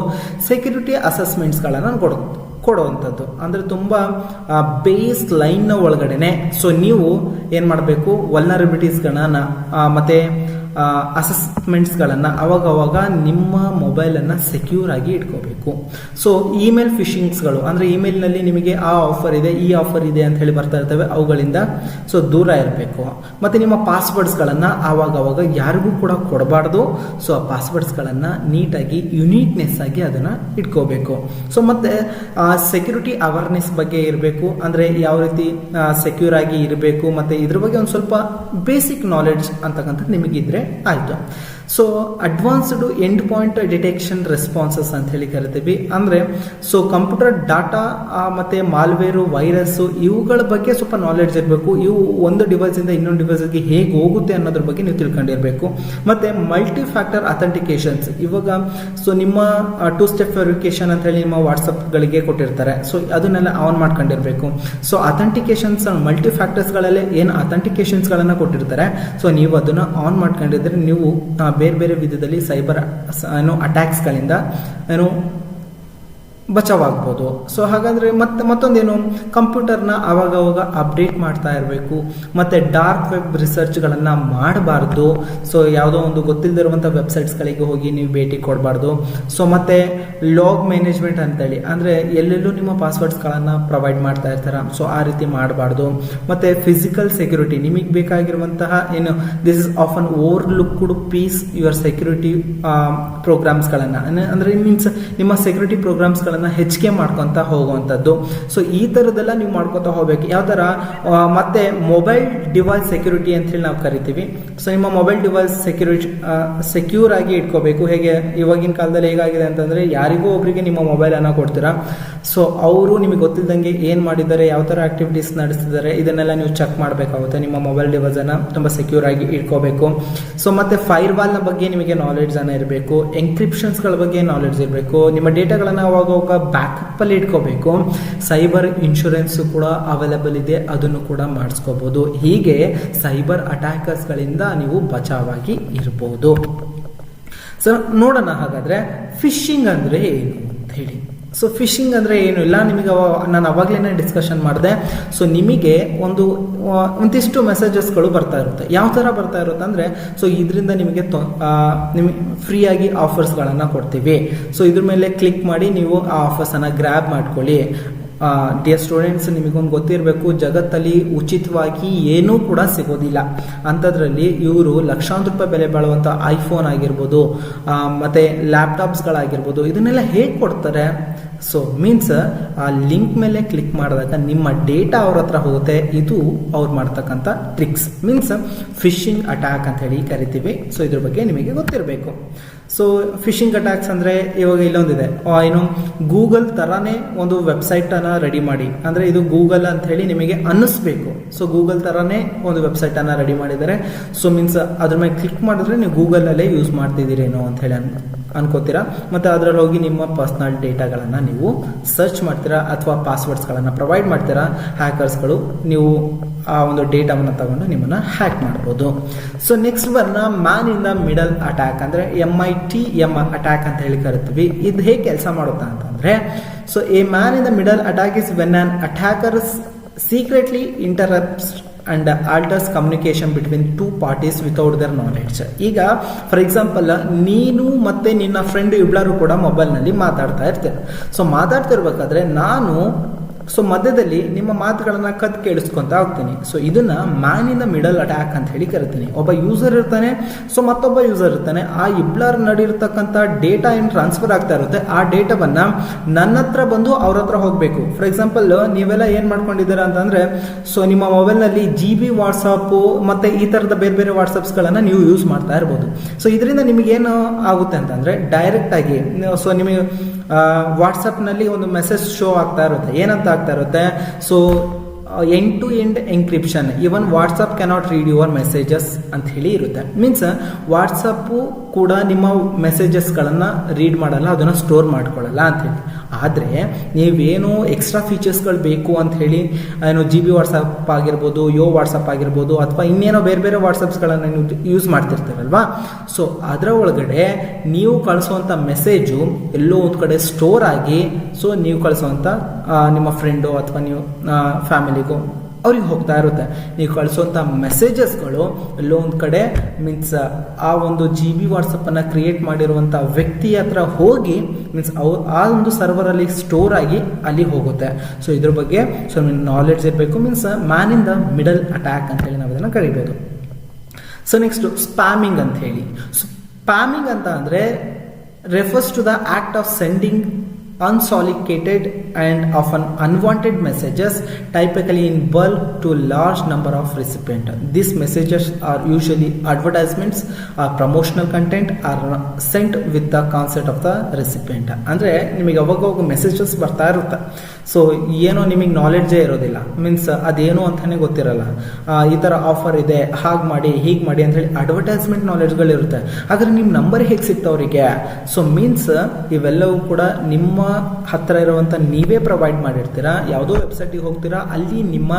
ಸೆಕ್ಯೂರಿಟಿ ಅಸೆಸ್ಮೆಂಟ್ಸ್ಗಳನ್ನು ಕೊಡುವಂಥದ್ದು. ಅಂದರೆ ತುಂಬ ಬೇಸ್ ಲೈನ್ನ ಒಳಗಡೆನೆ ಸೊ ನೀವು ಏನು ಮಾಡಬೇಕು, ವಲ್ನರಬಿಲಿಟೀಸ್ಗಳನ್ನು ಮತ್ತು ಅಸೆಸ್ಮೆಂಟ್ಸ್ಗಳನ್ನು ಅವಾಗವಾಗ ನಿಮ್ಮ ಮೊಬೈಲನ್ನು ಸೆಕ್ಯೂರ್ ಆಗಿ ಇಟ್ಕೋಬೇಕು. ಸೊ ಇಮೇಲ್ ಫಿಶಿಂಗ್ಸ್ಗಳು ಅಂದರೆ ಇಮೇಲ್ನಲ್ಲಿ ನಿಮಗೆ ಆ ಆಫರ್ ಇದೆ, ಈ ಆಫರ್ ಇದೆ ಅಂತ ಹೇಳಿ ಬರ್ತಾ ಇರ್ತವೆ, ಅವುಗಳಿಂದ ಸೊ ದೂರ ಇರಬೇಕು. ಮತ್ತು ನಿಮ್ಮ ಪಾಸ್ವರ್ಡ್ಸ್ಗಳನ್ನು ಆವಾಗವಾಗ ಯಾರಿಗೂ ಕೂಡ ಕೊಡಬಾರ್ದು. ಸೊ ಆ ಪಾಸ್ವರ್ಡ್ಸ್ಗಳನ್ನು ನೀಟಾಗಿ ಯುನೀಕ್ನೆಸ್ ಆಗಿ ಅದನ್ನು ಇಟ್ಕೋಬೇಕು. ಸೊ ಮತ್ತು ಸೆಕ್ಯೂರಿಟಿ ಅವೇರ್ನೆಸ್ ಬಗ್ಗೆ ಇರಬೇಕು. ಅಂದರೆ ಯಾವ ರೀತಿ ಸೆಕ್ಯೂರ್ ಆಗಿ ಇರಬೇಕು, ಮತ್ತು ಇದ್ರ ಬಗ್ಗೆ ಒಂದು ಸ್ವಲ್ಪ ಬೇಸಿಕ್ ನಾಲೆಡ್ಜ್ ಅಂತಕ್ಕಂಥದ್ದು ನಿಮಗಿದ್ರೆ ಆಯಿತು. So advanced end point detection responses ಅಂತ ಹೇಳಿ ಕರಿತೀವಿ. ಅಂದರೆ ಸೊ ಕಂಪ್ಯೂಟರ್ ಡಾಟಾ ಮತ್ತು ಮಾಲ್ವೇರು, ವೈರಸ್ಸು ಇವುಗಳ ಬಗ್ಗೆ ಸ್ವಲ್ಪ ನಾಲೆಡ್ಜ್ ಇರಬೇಕು. ಇವು ಒಂದು ಡಿವೈಸಿಂದ ಇನ್ನೊಂದು ಡಿವೈಸ್ಗೆ ಹೇಗೆ ಹೋಗುತ್ತೆ ಅನ್ನೋದ್ರ ಬಗ್ಗೆ ನೀವು ತಿಳ್ಕೊಂಡಿರಬೇಕು. ಮತ್ತು ಮಲ್ಟಿ ಫ್ಯಾಕ್ಟರ್ ಅಥೆಂಟಿಕೇಶನ್ಸ್, ಇವಾಗ ಸೊ ನಿಮ್ಮ 2 ಸ್ಟೆಪ್ ವೆರಿಫಿಕೇಶನ್ ಅಂತ ಹೇಳಿ ನಿಮ್ಮ ವಾಟ್ಸಪ್ಗಳಿಗೆ ಕೊಟ್ಟಿರ್ತಾರೆ. ಸೊ ಅದನ್ನೆಲ್ಲ ಆನ್ ಮಾಡ್ಕೊಂಡಿರಬೇಕು. ಸೊ ಅಥೆಂಟಿಕೇಶನ್ಸ್ ಮಲ್ಟಿ ಫ್ಯಾಕ್ಟರ್ಸ್ಗಳಲ್ಲೇ ಏನು ಅಥೆಂಟಿಕೇಶನ್ಸ್ಗಳನ್ನು ಕೊಟ್ಟಿರ್ತಾರೆ, ಸೊ ನೀವು ಅದನ್ನು ಆನ್ ಮಾಡ್ಕೊಂಡಿದ್ರೆ ನೀವು ಬೇರೆ ಬೇರೆ ವಿಧದಲ್ಲಿ ಸೈಬರ್ ಅಟ್ಯಾಕ್ಸ್ಗಳಿಂದ ಬಚಾವಾಗ್ಬೋದು. ಸೊ ಹಾಗಾದರೆ ಮತ್ತೊಂದೇನು, ಕಂಪ್ಯೂಟರ್ನ ಅವಾಗ ಅಪ್ಡೇಟ್ ಮಾಡ್ತಾ ಇರಬೇಕು, ಮತ್ತು ಡಾರ್ಕ್ ವೆಬ್ ರಿಸರ್ಚ್ಗಳನ್ನು ಮಾಡಬಾರ್ದು. ಸೊ ಯಾವುದೋ ಒಂದು ಗೊತ್ತಿಲ್ಲದಿರುವಂಥ ವೆಬ್ಸೈಟ್ಸ್ಗಳಿಗೆ ಹೋಗಿ ನೀವು ಭೇಟಿ ಕೊಡಬಾರ್ದು. ಸೊ ಮತ್ತು ಲಾಗ್ ಮ್ಯಾನೇಜ್ಮೆಂಟ್ ಅಂತೇಳಿ, ಅಂದರೆ ಎಲ್ಲೆಲ್ಲೂ ನಿಮ್ಮ ಪಾಸ್ವರ್ಡ್ಸ್ಗಳನ್ನು ಪ್ರೊವೈಡ್ ಮಾಡ್ತಾ ಇರ್ತಾರೆ, ಸೊ ಆ ರೀತಿ ಮಾಡಬಾರ್ದು. ಮತ್ತು ಫಿಸಿಕಲ್ ಸೆಕ್ಯೂರಿಟಿ, ನಿಮಗೆ ಬೇಕಾಗಿರುವಂತಹ ಏನು this is often overlooked piece your security ಪ್ರೋಗ್ರಾಮ್ಸ್ಗಳನ್ನು, ಅಂದರೆ ಮೀನ್ಸ್ ನಿಮ್ಮ ಸೆಕ್ಯೂರಿಟಿ ಪ್ರೋಗ್ರಾಮ್ಸ್ಗಳನ್ನು ಹೆಚ್ಚಿಗೆ ಮಾಡ್ಕೊತ ಹೋಗುವಂಥದ್ದು. ಸೊ ಈ ಥರದ್ದೆಲ್ಲ ನೀವು ಮಾಡ್ಕೊತಾ ಹೋಗ್ಬೇಕು. ಯಾವ ಥರ, ಮತ್ತೆ ಮೊಬೈಲ್ ಡಿವೈಸ್ ಸೆಕ್ಯೂರಿಟಿ ಅಂತ ಹೇಳಿ ನಾವು ಕರಿತೀವಿ. ಸೊ ನಿಮ್ಮ ಮೊಬೈಲ್ ಡಿವೈಸ್ ಸೆಕ್ಯೂರ್ ಆಗಿ ಇಟ್ಕೋಬೇಕು. ಹೇಗೆ ಇವಾಗಿನ ಕಾಲದಲ್ಲಿ ಹೇಗಾಗಿದೆ ಅಂತಂದರೆ, ಯಾರಿಗೂ ಒಬ್ಬರಿಗೆ ನಿಮ್ಮ ಮೊಬೈಲನ್ನು ಕೊಡ್ತೀರಾ, ಸೊ ಅವರು ನಿಮಗೆ ಗೊತ್ತಿಲ್ಲದಂಗೆ ಏನು ಮಾಡಿದ್ದಾರೆ, ಯಾವ ಥರ ಆಕ್ಟಿವಿಟೀಸ್ ನಡೆಸ್ತಿದ್ದಾರೆ, ಇದನ್ನೆಲ್ಲ ನೀವು ಚೆಕ್ ಮಾಡಬೇಕಾಗುತ್ತೆ. ನಿಮ್ಮ ಮೊಬೈಲ್ ಡಿವೈಸನ್ನು ತುಂಬ ಸೆಕ್ಯೂರ್ ಆಗಿ ಇಟ್ಕೋಬೇಕು. ಸೊ ಮತ್ತು ಫೈರ್ ವಾಲ್ನ ಬಗ್ಗೆ ನಿಮಗೆ ನಾಲೆಡ್ಜ್ ಅನ್ನ ಇರಬೇಕು, ಎನ್ಕ್ರಿಪ್ಷನ್ಸ್ಗಳ ಬಗ್ಗೆ ನಾಲೆಡ್ಜ್ ಇರಬೇಕು, ನಿಮ್ಮ ಡೇಟಾಗಳನ್ನು ಅವಾಗ ಬ್ಯಾಕಪ್ ಅಲ್ಲಿ ಇಟ್ಕೋಬೇಕು. ಸೈಬರ್ ಇನ್ಶೂರೆನ್ಸ್ ಕೂಡ ಅವೈಲೇಬಲ್ ಇದೆ, ಅದನ್ನು ಕೂಡ ಮಾಡಿಸ್ಕೋಬಹುದು. ಹೀಗೆ ಸೈಬರ್ ಅಟ್ಯಾಕರ್ಸ್ಗಳಿಂದ ನೀವು ಬಚಾವಾಗಿ ಇರ್ಬೋದು. ಸೊ ನೋಡೋಣ ಹಾಗಾದ್ರೆ ಫಿಶಿಂಗ್ ಅಂದ್ರೆ ಏನು ಅಂತ ಹೇಳಿ. ಸೊ ಫಿಶಿಂಗ್ ಅಂದರೆ ಏನು ಇಲ್ಲ, ನಿಮಗೆ ನಾನು ಅವಾಗಲೇ ಡಿಸ್ಕಷನ್ ಮಾಡಿದೆ. ಸೊ ನಿಮಗೆ ಒಂದಿಷ್ಟು ಮೆಸೇಜಸ್ಗಳು ಬರ್ತಾ ಇರುತ್ತೆ. ಯಾವ ಥರ ಬರ್ತಾ ಇರುತ್ತೆ ಅಂದರೆ, ಸೊ ಇದರಿಂದ ನಿಮಗೆ ಫ್ರೀಯಾಗಿ ಆಫರ್ಸ್ಗಳನ್ನು ಕೊಡ್ತೀವಿ, ಸೊ ಇದ್ರ ಮೇಲೆ ಕ್ಲಿಕ್ ಮಾಡಿ ನೀವು ಆ ಆಫರ್ಸನ್ನು ಗ್ರ್ಯಾಬ್ ಮಾಡ್ಕೊಳ್ಳಿ. ಡಿಯರ್ ಸ್ಟೂಡೆಂಟ್ಸ್, ನಿಮಗೊಂದು ಗೊತ್ತಿರಬೇಕು, ಜಗತ್ತಲ್ಲಿ ಉಚಿತವಾಗಿ ಏನೂ ಕೂಡ ಸಿಗೋದಿಲ್ಲ. ಅಂಥದ್ರಲ್ಲಿ ಇವರು ಲಕ್ಷಾಂತರ ರೂಪಾಯಿ ಬೆಲೆ ಬಾಳುವಂಥ ಐಫೋನ್ ಆಗಿರ್ಬೋದು, ಮತ್ತು ಲ್ಯಾಪ್ಟಾಪ್ಸ್ಗಳಾಗಿರ್ಬೋದು, ಇದನ್ನೆಲ್ಲ ಹೇಗೆ ಕೊಡ್ತಾರೆ? ಸೊ ಮೀನ್ಸ್ ಆ ಲಿಂಕ್ ಮೇಲೆ ಕ್ಲಿಕ್ ಮಾಡಿದಾಗ ನಿಮ್ಮ ಡೇಟಾ ಅವ್ರ ಹತ್ರ ಹೋಗುತ್ತೆ. ಇದು ಅವ್ರು ಮಾಡ್ತಕ್ಕಂಥ ಟ್ರಿಕ್ಸ್, ಮೀನ್ಸ್ ಫಿಶಿಂಗ್ ಅಟ್ಯಾಕ್ ಅಂತ ಹೇಳಿ ಕರಿತೀವಿ. ಸೊ ಇದ್ರ ಬಗ್ಗೆ ನಿಮಗೆ ಗೊತ್ತಿರಬೇಕು. ಸೊ ಫಿಶಿಂಗ್ ಅಟ್ಯಾಕ್ಸ್ ಅಂದರೆ, ಇವಾಗ ಇಲ್ಲೊಂದಿದೆ, ಏನು ಗೂಗಲ್ ಥರನೇ ಒಂದು ವೆಬ್ಸೈಟನ್ನು ರೆಡಿ ಮಾಡಿ, ಅಂದರೆ ಇದು ಗೂಗಲ್ ಅಂತ ಹೇಳಿ ನಿಮಗೆ ಅನ್ನಿಸ್ಬೇಕು. ಸೊ ಗೂಗಲ್ ಥರನೇ ಒಂದು ವೆಬ್ಸೈಟನ್ನು ರೆಡಿ ಮಾಡಿದ್ದಾರೆ. ಸೊ ಮೀನ್ಸ್ ಅದ್ರ ಮೇಲೆ ಕ್ಲಿಕ್ ಮಾಡಿದ್ರೆ ನೀವು ಗೂಗಲಲ್ಲೇ ಯೂಸ್ ಮಾಡ್ತಿದ್ದೀರೇನೋ ಅಂತ ಹೇಳಿ ಅನ್ಕೋತೀರಾ. ಮತ್ತು ಅದರಲ್ಲಿ ಹೋಗಿ ನಿಮ್ಮ ಪರ್ಸ್ನಲ್ ಡೇಟಾಗಳನ್ನು ನೀವು ಸರ್ಚ್ ಮಾಡ್ತೀರಾ, ಅಥವಾ ಪಾಸ್ವರ್ಡ್ಸ್ಗಳನ್ನು ಪ್ರೊವೈಡ್ ಮಾಡ್ತೀರಾ. ಹ್ಯಾಕರ್ಸ್ಗಳು ನೀವು ಆ ಒಂದು ಡೇಟಾವನ್ನು ತಗೊಂಡು ನಿಮ್ಮನ್ನು ಹ್ಯಾಕ್ ಮಾಡ್ಬೋದು. So next man in the middle attack, ಅಂದರೆ MITM ಅಟ್ಯಾಕ್ ಅಂತ ಹೇಳಿ ಕರಿತೀವಿ. ಇದು ಹೇಗೆ ಕೆಲಸ ಮಾಡುತ್ತಾ ಅಂತಂದರೆ, so a man in the middle attack is when an attackers secretly interrupts and alters communication between two parties without their knowledge. ಈಗ ಫಾರ್ ಎಕ್ಸಾಂಪಲ್, ನೀನು ಮತ್ತೆ ನಿನ್ನ ಫ್ರೆಂಡ್ ಇಬ್ಬರು ಕೂಡ ಮೊಬೈಲ್ನಲ್ಲಿ ಮಾತಾಡ್ತಾ ಇರ್ತೀರ. ಸೊ ಮಾತಾಡ್ತಿರ್ಬೇಕಾದ್ರೆ ನಾನು ಮಧ್ಯದಲ್ಲಿ ನಿಮ್ಮ ಮಾತುಗಳನ್ನ ಕತ್ ಕೇಳಿಸ್ಕೊಂತ ಹೋಗ್ತೀನಿ. ಸೊ ಇದನ್ನ man in the middle attack ಅಂತ ಹೇಳಿ ಕರಿತೀನಿ. ಒಬ್ಬ ಯೂಸರ್ ಇರ್ತಾನೆ, ಸೊ ಮತ್ತೊಬ್ಬ ಯೂಸರ್ ಇರ್ತಾನೆ. ಆ ಇಬ್ಬರ ನಡಿರ್ತಕ್ಕಂಥ ಡೇಟಾ ಏನು ಟ್ರಾನ್ಸ್ಫರ್ ಆಗ್ತಾ ಇರುತ್ತೆ, ಆ ಡೇಟಾವನ್ನ ನನ್ನ ಹತ್ರ ಬಂದು ಅವ್ರ ಹತ್ರ ಹೋಗ್ಬೇಕು. ಫಾರ್ ಎಕ್ಸಾಂಪಲ್, ನೀವೆಲ್ಲ ಏನ್ ಮಾಡ್ಕೊಂಡಿದ್ದೀರಾ ಅಂತಂದ್ರೆ, ಸೊ ನಿಮ್ಮ ಮೊಬೈಲ್ನಲ್ಲಿ GB ವಾಟ್ಸಪ್ ಮತ್ತೆ ಈ ತರದ ಬೇರೆ ಬೇರೆ ವಾಟ್ಸಪ್ಸ್ಗಳನ್ನ ನೀವು ಯೂಸ್ ಮಾಡ್ತಾ ಇರ್ಬೋದು. ಸೊ ಇದರಿಂದ ನಿಮಗೆ ಏನು ಆಗುತ್ತೆ ಅಂತಂದ್ರೆ, ಡೈರೆಕ್ಟ್ ಆಗಿ ಸೊ ನಿಮಗೆ ವಾಟ್ಸಪ್ನಲ್ಲಿ ಒಂದು ಮೆಸೇಜ್ ಶೋ ಆಗ್ತಾ ಇರುತ್ತೆ. ಏನಂತ ಆಗ್ತಾ ಇರುತ್ತೆ, so end to end encryption, even WhatsApp cannot read your messages ಅಂತ ಹೇಳಿ ಇರುತ್ತೆ. ಮೀನ್ಸ್ ವಾಟ್ಸಪ್ಪು ಕೂಡ ನಿಮ್ಮ ಮೆಸೇಜಸ್ಗಳನ್ನು ರೀಡ್ ಮಾಡಲ್ಲ, ಅದನ್ನು ಸ್ಟೋರ್ ಮಾಡ್ಕೊಳ್ಳಲ್ಲ ಅಂತ ಹೇಳಿ. ಆದರೆ ನೀವೇನು ಎಕ್ಸ್ಟ್ರಾ ಫೀಚರ್ಸ್ಗಳು ಬೇಕು ಅಂತ ಹೇಳಿ ಏನು GB ವಾಟ್ಸಪ್ ಆಗಿರ್ಬೋದು, ವಾಟ್ಸಪ್ ಆಗಿರ್ಬೋದು, ಅಥವಾ ಇನ್ನೇನೋ ಬೇರೆ ಬೇರೆ ವಾಟ್ಸಪ್ಸ್ಗಳನ್ನು ನೀವು ಯೂಸ್ ಮಾಡ್ತಿರ್ತೀರಲ್ವಾ. ಸೊ ಅದರ ಒಳಗಡೆ ನೀವು ಕಳಿಸುವಂಥ ಮೆಸೇಜು ಎಲ್ಲೋ ಒಂದು ಕಡೆ ಸ್ಟೋರ್ ಆಗಿ, ಸೊ ನೀವು ಕಳಿಸುವಂಥ ನಿಮ್ಮ ಫ್ರೆಂಡು ಅಥವಾ ನೀವು ಫ್ಯಾಮಿಲಿಗೂ ಅವ್ರಿಗೆ ಹೋಗ್ತಾ ಇರುತ್ತೆ. ನೀವು ಕಳಿಸುವಂಥ ಮೆಸೇಜಸ್ಗಳು ಎಲ್ಲೋ ಒಂದು ಕಡೆ ಮೀನ್ಸ್ ಆ ಒಂದು GB ವಾಟ್ಸಪ್ಪನ್ನು ಕ್ರಿಯೇಟ್ ಮಾಡಿರುವಂಥ ವ್ಯಕ್ತಿ ಹತ್ರ ಹೋಗಿ ಮೀನ್ಸ್ ಆ ಒಂದು ಸರ್ವರಲ್ಲಿ ಸ್ಟೋರ್ ಆಗಿ ಅಲ್ಲಿ ಹೋಗುತ್ತೆ. ಸೊ ಇದ್ರ ಬಗ್ಗೆ ಸೊ ನಾಲೆಡ್ಜ್ ಇರಬೇಕು. Means man in the middle attack ಅಂತ ಹೇಳಿ ನಾವು ಇದನ್ನು ಕರಿಬೋದು. ಸೊ ನೆಕ್ಸ್ಟ್ ಸ್ಪ್ಯಾಮಿಂಗ್ ಅಂತ ಹೇಳಿ. ಸ್ಪ್ಯಾಮಿಂಗ್ ಅಂತ ಅಂದರೆ refers to the act of sending unsolicited and often unwanted messages, typically in bulk, to large number of recipients. These messages are usually advertisements or promotional content are sent with the consent of the recipient. ಅಂದರೆ ನಿಮಗೆ ಅವಾಗ messages ಬರ್ತಾ ಇರುತ್ತೆ. So ಏನೋ ನಿಮಗೆ ನಾಲೆಡ್ಜೇ ಇರೋದಿಲ್ಲ, means ಅದೇನು ಅಂತಾನೆ ಗೊತ್ತಿರಲ್ಲ. ಈ ಥರ ಆಫರ್ ಇದೆ, ಹಾಗೆ ಮಾಡಿ ಹೀಗೆ ಮಾಡಿ ಅಂತ ಹೇಳಿ ಅಡ್ವರ್ಟೈಸ್ಮೆಂಟ್ ನಾಲೆಡ್ಜ್ಗಳಿರುತ್ತೆ. ಹಾಗಾದ್ರೆ ನಿಮ್ಮ ನಂಬರ್ ಹೇಗೆ ಸಿಗ್ತಾವ್ರಿಗೆ? ಸೊ ಮೀನ್ಸ್ ಇವೆಲ್ಲವೂ ಕೂಡ ನಿಮ್ಮ ಹತ್ತಿರ ಇರುವಂಥ ನೀವೇ ಪ್ರೊವೈಡ್ ಮಾಡಿರ್ತೀರಾ, ಯಾವುದೋ ವೆಬ್ಸೈಟಿಗೆ ಹೋಗ್ತೀರಾ, ಅಲ್ಲಿ ನಿಮ್ಮ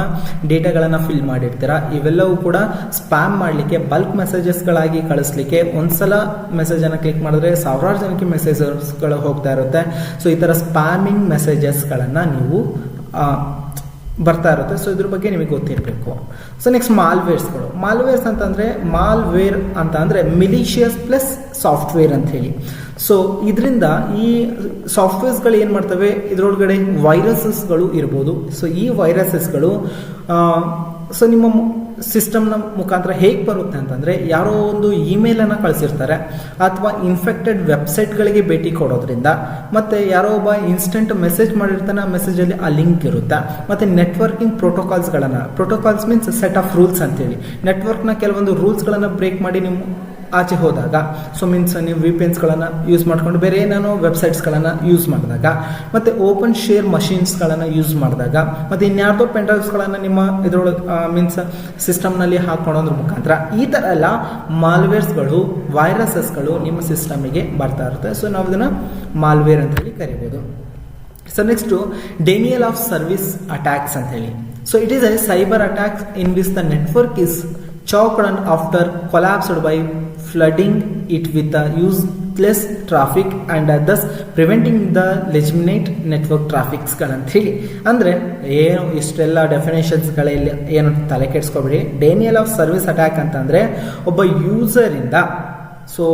ಡೇಟಾಗಳನ್ನು ಫಿಲ್ ಮಾಡಿರ್ತೀರಾ. ಇವೆಲ್ಲವೂ ಕೂಡ ಸ್ಪ್ಯಾಮ್ ಮಾಡಲಿಕ್ಕೆ, ಬಲ್ಕ್ ಮೆಸೇಜಸ್ಗಳಾಗಿ ಕಳಿಸ್ಲಿಕ್ಕೆ, ಒಂದ್ಸಲ ಮೆಸೇಜನ್ನು ಕ್ಲಿಕ್ ಮಾಡಿದ್ರೆ ಸಾವಿರಾರು ಜನಕ್ಕೆ ಮೆಸೇಜಸ್ಗಳು ಹೋಗ್ತಾ ಇರುತ್ತೆ. ಸೊ ಈ ಥರ ಸ್ಪ್ಯಾಮಿಂಗ್ ಮೆಸೇಜಸ್ಗಳನ್ನು ನೀವು ಬರ್ತಾ ಇರುತ್ತೆ. ಸೊ ಇದ್ರ ಬಗ್ಗೆ ನಿಮಗೆ ಗೊತ್ತಿರಬೇಕು. ಸೊ ನೆಕ್ಸ್ಟ್ ಮಾಲ್ವೇರ್ಸ್ ಅಂತಂದರೆ, ಮಾಲ್ವೇರ್ ಅಂತ ಅಂದರೆ ಮಿಲಿಷಿಯಸ್ ಪ್ಲಸ್ ಸಾಫ್ಟ್ವೇರ್ ಅಂತ ಹೇಳಿ. ಸೊ ಇದರಿಂದ ಈ ಸಾಫ್ಟ್ವೇರ್ಸ್ಗಳು ಏನು ಮಾಡ್ತವೆ, ಇದರೊಳಗಡೆ ವೈರಸಸ್ಗಳು ಇರ್ಬೋದು. ಸೊ ಈ ವೈರಸಸ್ಗಳು ಸೊ ನಿಮ್ಮ ಸಿಸ್ಟಮ್ನ ಮುಖಾಂತರ ಹೇಗೆ ಬರುತ್ತೆ ಅಂತಂದರೆ, ಯಾರೋ ಒಂದು ಇಮೇಲನ್ನು ಕಳಿಸಿರ್ತಾರೆ ಅಥವಾ ಇನ್ಫೆಕ್ಟೆಡ್ ವೆಬ್ಸೈಟ್ಗಳಿಗೆ ಭೇಟಿ ಕೊಡೋದ್ರಿಂದ, ಮತ್ತು ಯಾರೋ ಒಬ್ಬ ಇನ್ಸ್ಟೆಂಟ್ ಮೆಸೇಜ್ ಮಾಡಿರ್ತಾನೆ, ಆ ಮೆಸೇಜಲ್ಲಿ ಆ ಲಿಂಕ್ ಇರುತ್ತೆ. ಮತ್ತು networking protocols means set of rules ಅಂತೇಳಿ, ನೆಟ್ವರ್ಕ್ನ ಕೆಲವೊಂದು ರೂಲ್ಸ್ಗಳನ್ನು ಬ್ರೇಕ್ ಮಾಡಿ ನೀವು ಆಚೆ ಹೋದಾಗ, ಸೊ ಮೀನ್ಸ್ ನೀವು VPNsಗಳನ್ನು ಯೂಸ್ ಮಾಡ್ಕೊಂಡು ಬೇರೆ ಏನೇನೋ ವೆಬ್ಸೈಟ್ಸ್ಗಳನ್ನು ಯೂಸ್ ಮಾಡಿದಾಗ, ಮತ್ತು ಓಪನ್ ಶೇರ್ ಮಷೀನ್ಸ್ಗಳನ್ನು ಯೂಸ್ ಮಾಡಿದಾಗ, ಮತ್ತು ಇನ್ಯಾವುದೋ ಪೆನ್ಡ್ರೈವ್ಸ್ಗಳನ್ನು ನಿಮ್ಮ ಇದರೊಳಗೆ ಮೀನ್ಸ್ ಸಿಸ್ಟಮ್ನಲ್ಲಿ ಹಾಕೊಳ್ಳೋದ್ರ ಮುಖಾಂತರ ಈ ಥರ ಎಲ್ಲ ಮಾಲ್ವೇರ್ಸ್ಗಳು, ವೈರಸಸ್ಗಳು ನಿಮ್ಮ ಸಿಸ್ಟಮಿಗೆ ಬರ್ತಾ ಇರುತ್ತೆ. ಸೊ ನಾವು ಇದನ್ನು ಮಾಲ್ವೇರ್ ಅಂತ ಹೇಳಿ ಕರಿಬೋದು. So next Daniel of service attacks ಅಂತ ಹೇಳಿ. So it is A cyber attacks in which the network is choked and after collapsed by flooding it with the useless traffic and thus preventing the legitimate network traffics ಗಳಂತ ಹೇಳಿ. ಅಂದರೆ ಏನು ಇಷ್ಟೆಲ್ಲ ಡೆಫಿನೇಷನ್ಸ್ಗಳಲ್ಲಿ ಏನು ತಲೆ ಕೆಡಿಸ್ಕೊಬೇಡಿ. Daniel of service attack ಅಂತಂದರೆ ಒಬ್ಬ ಯೂಸರಿಂದ, so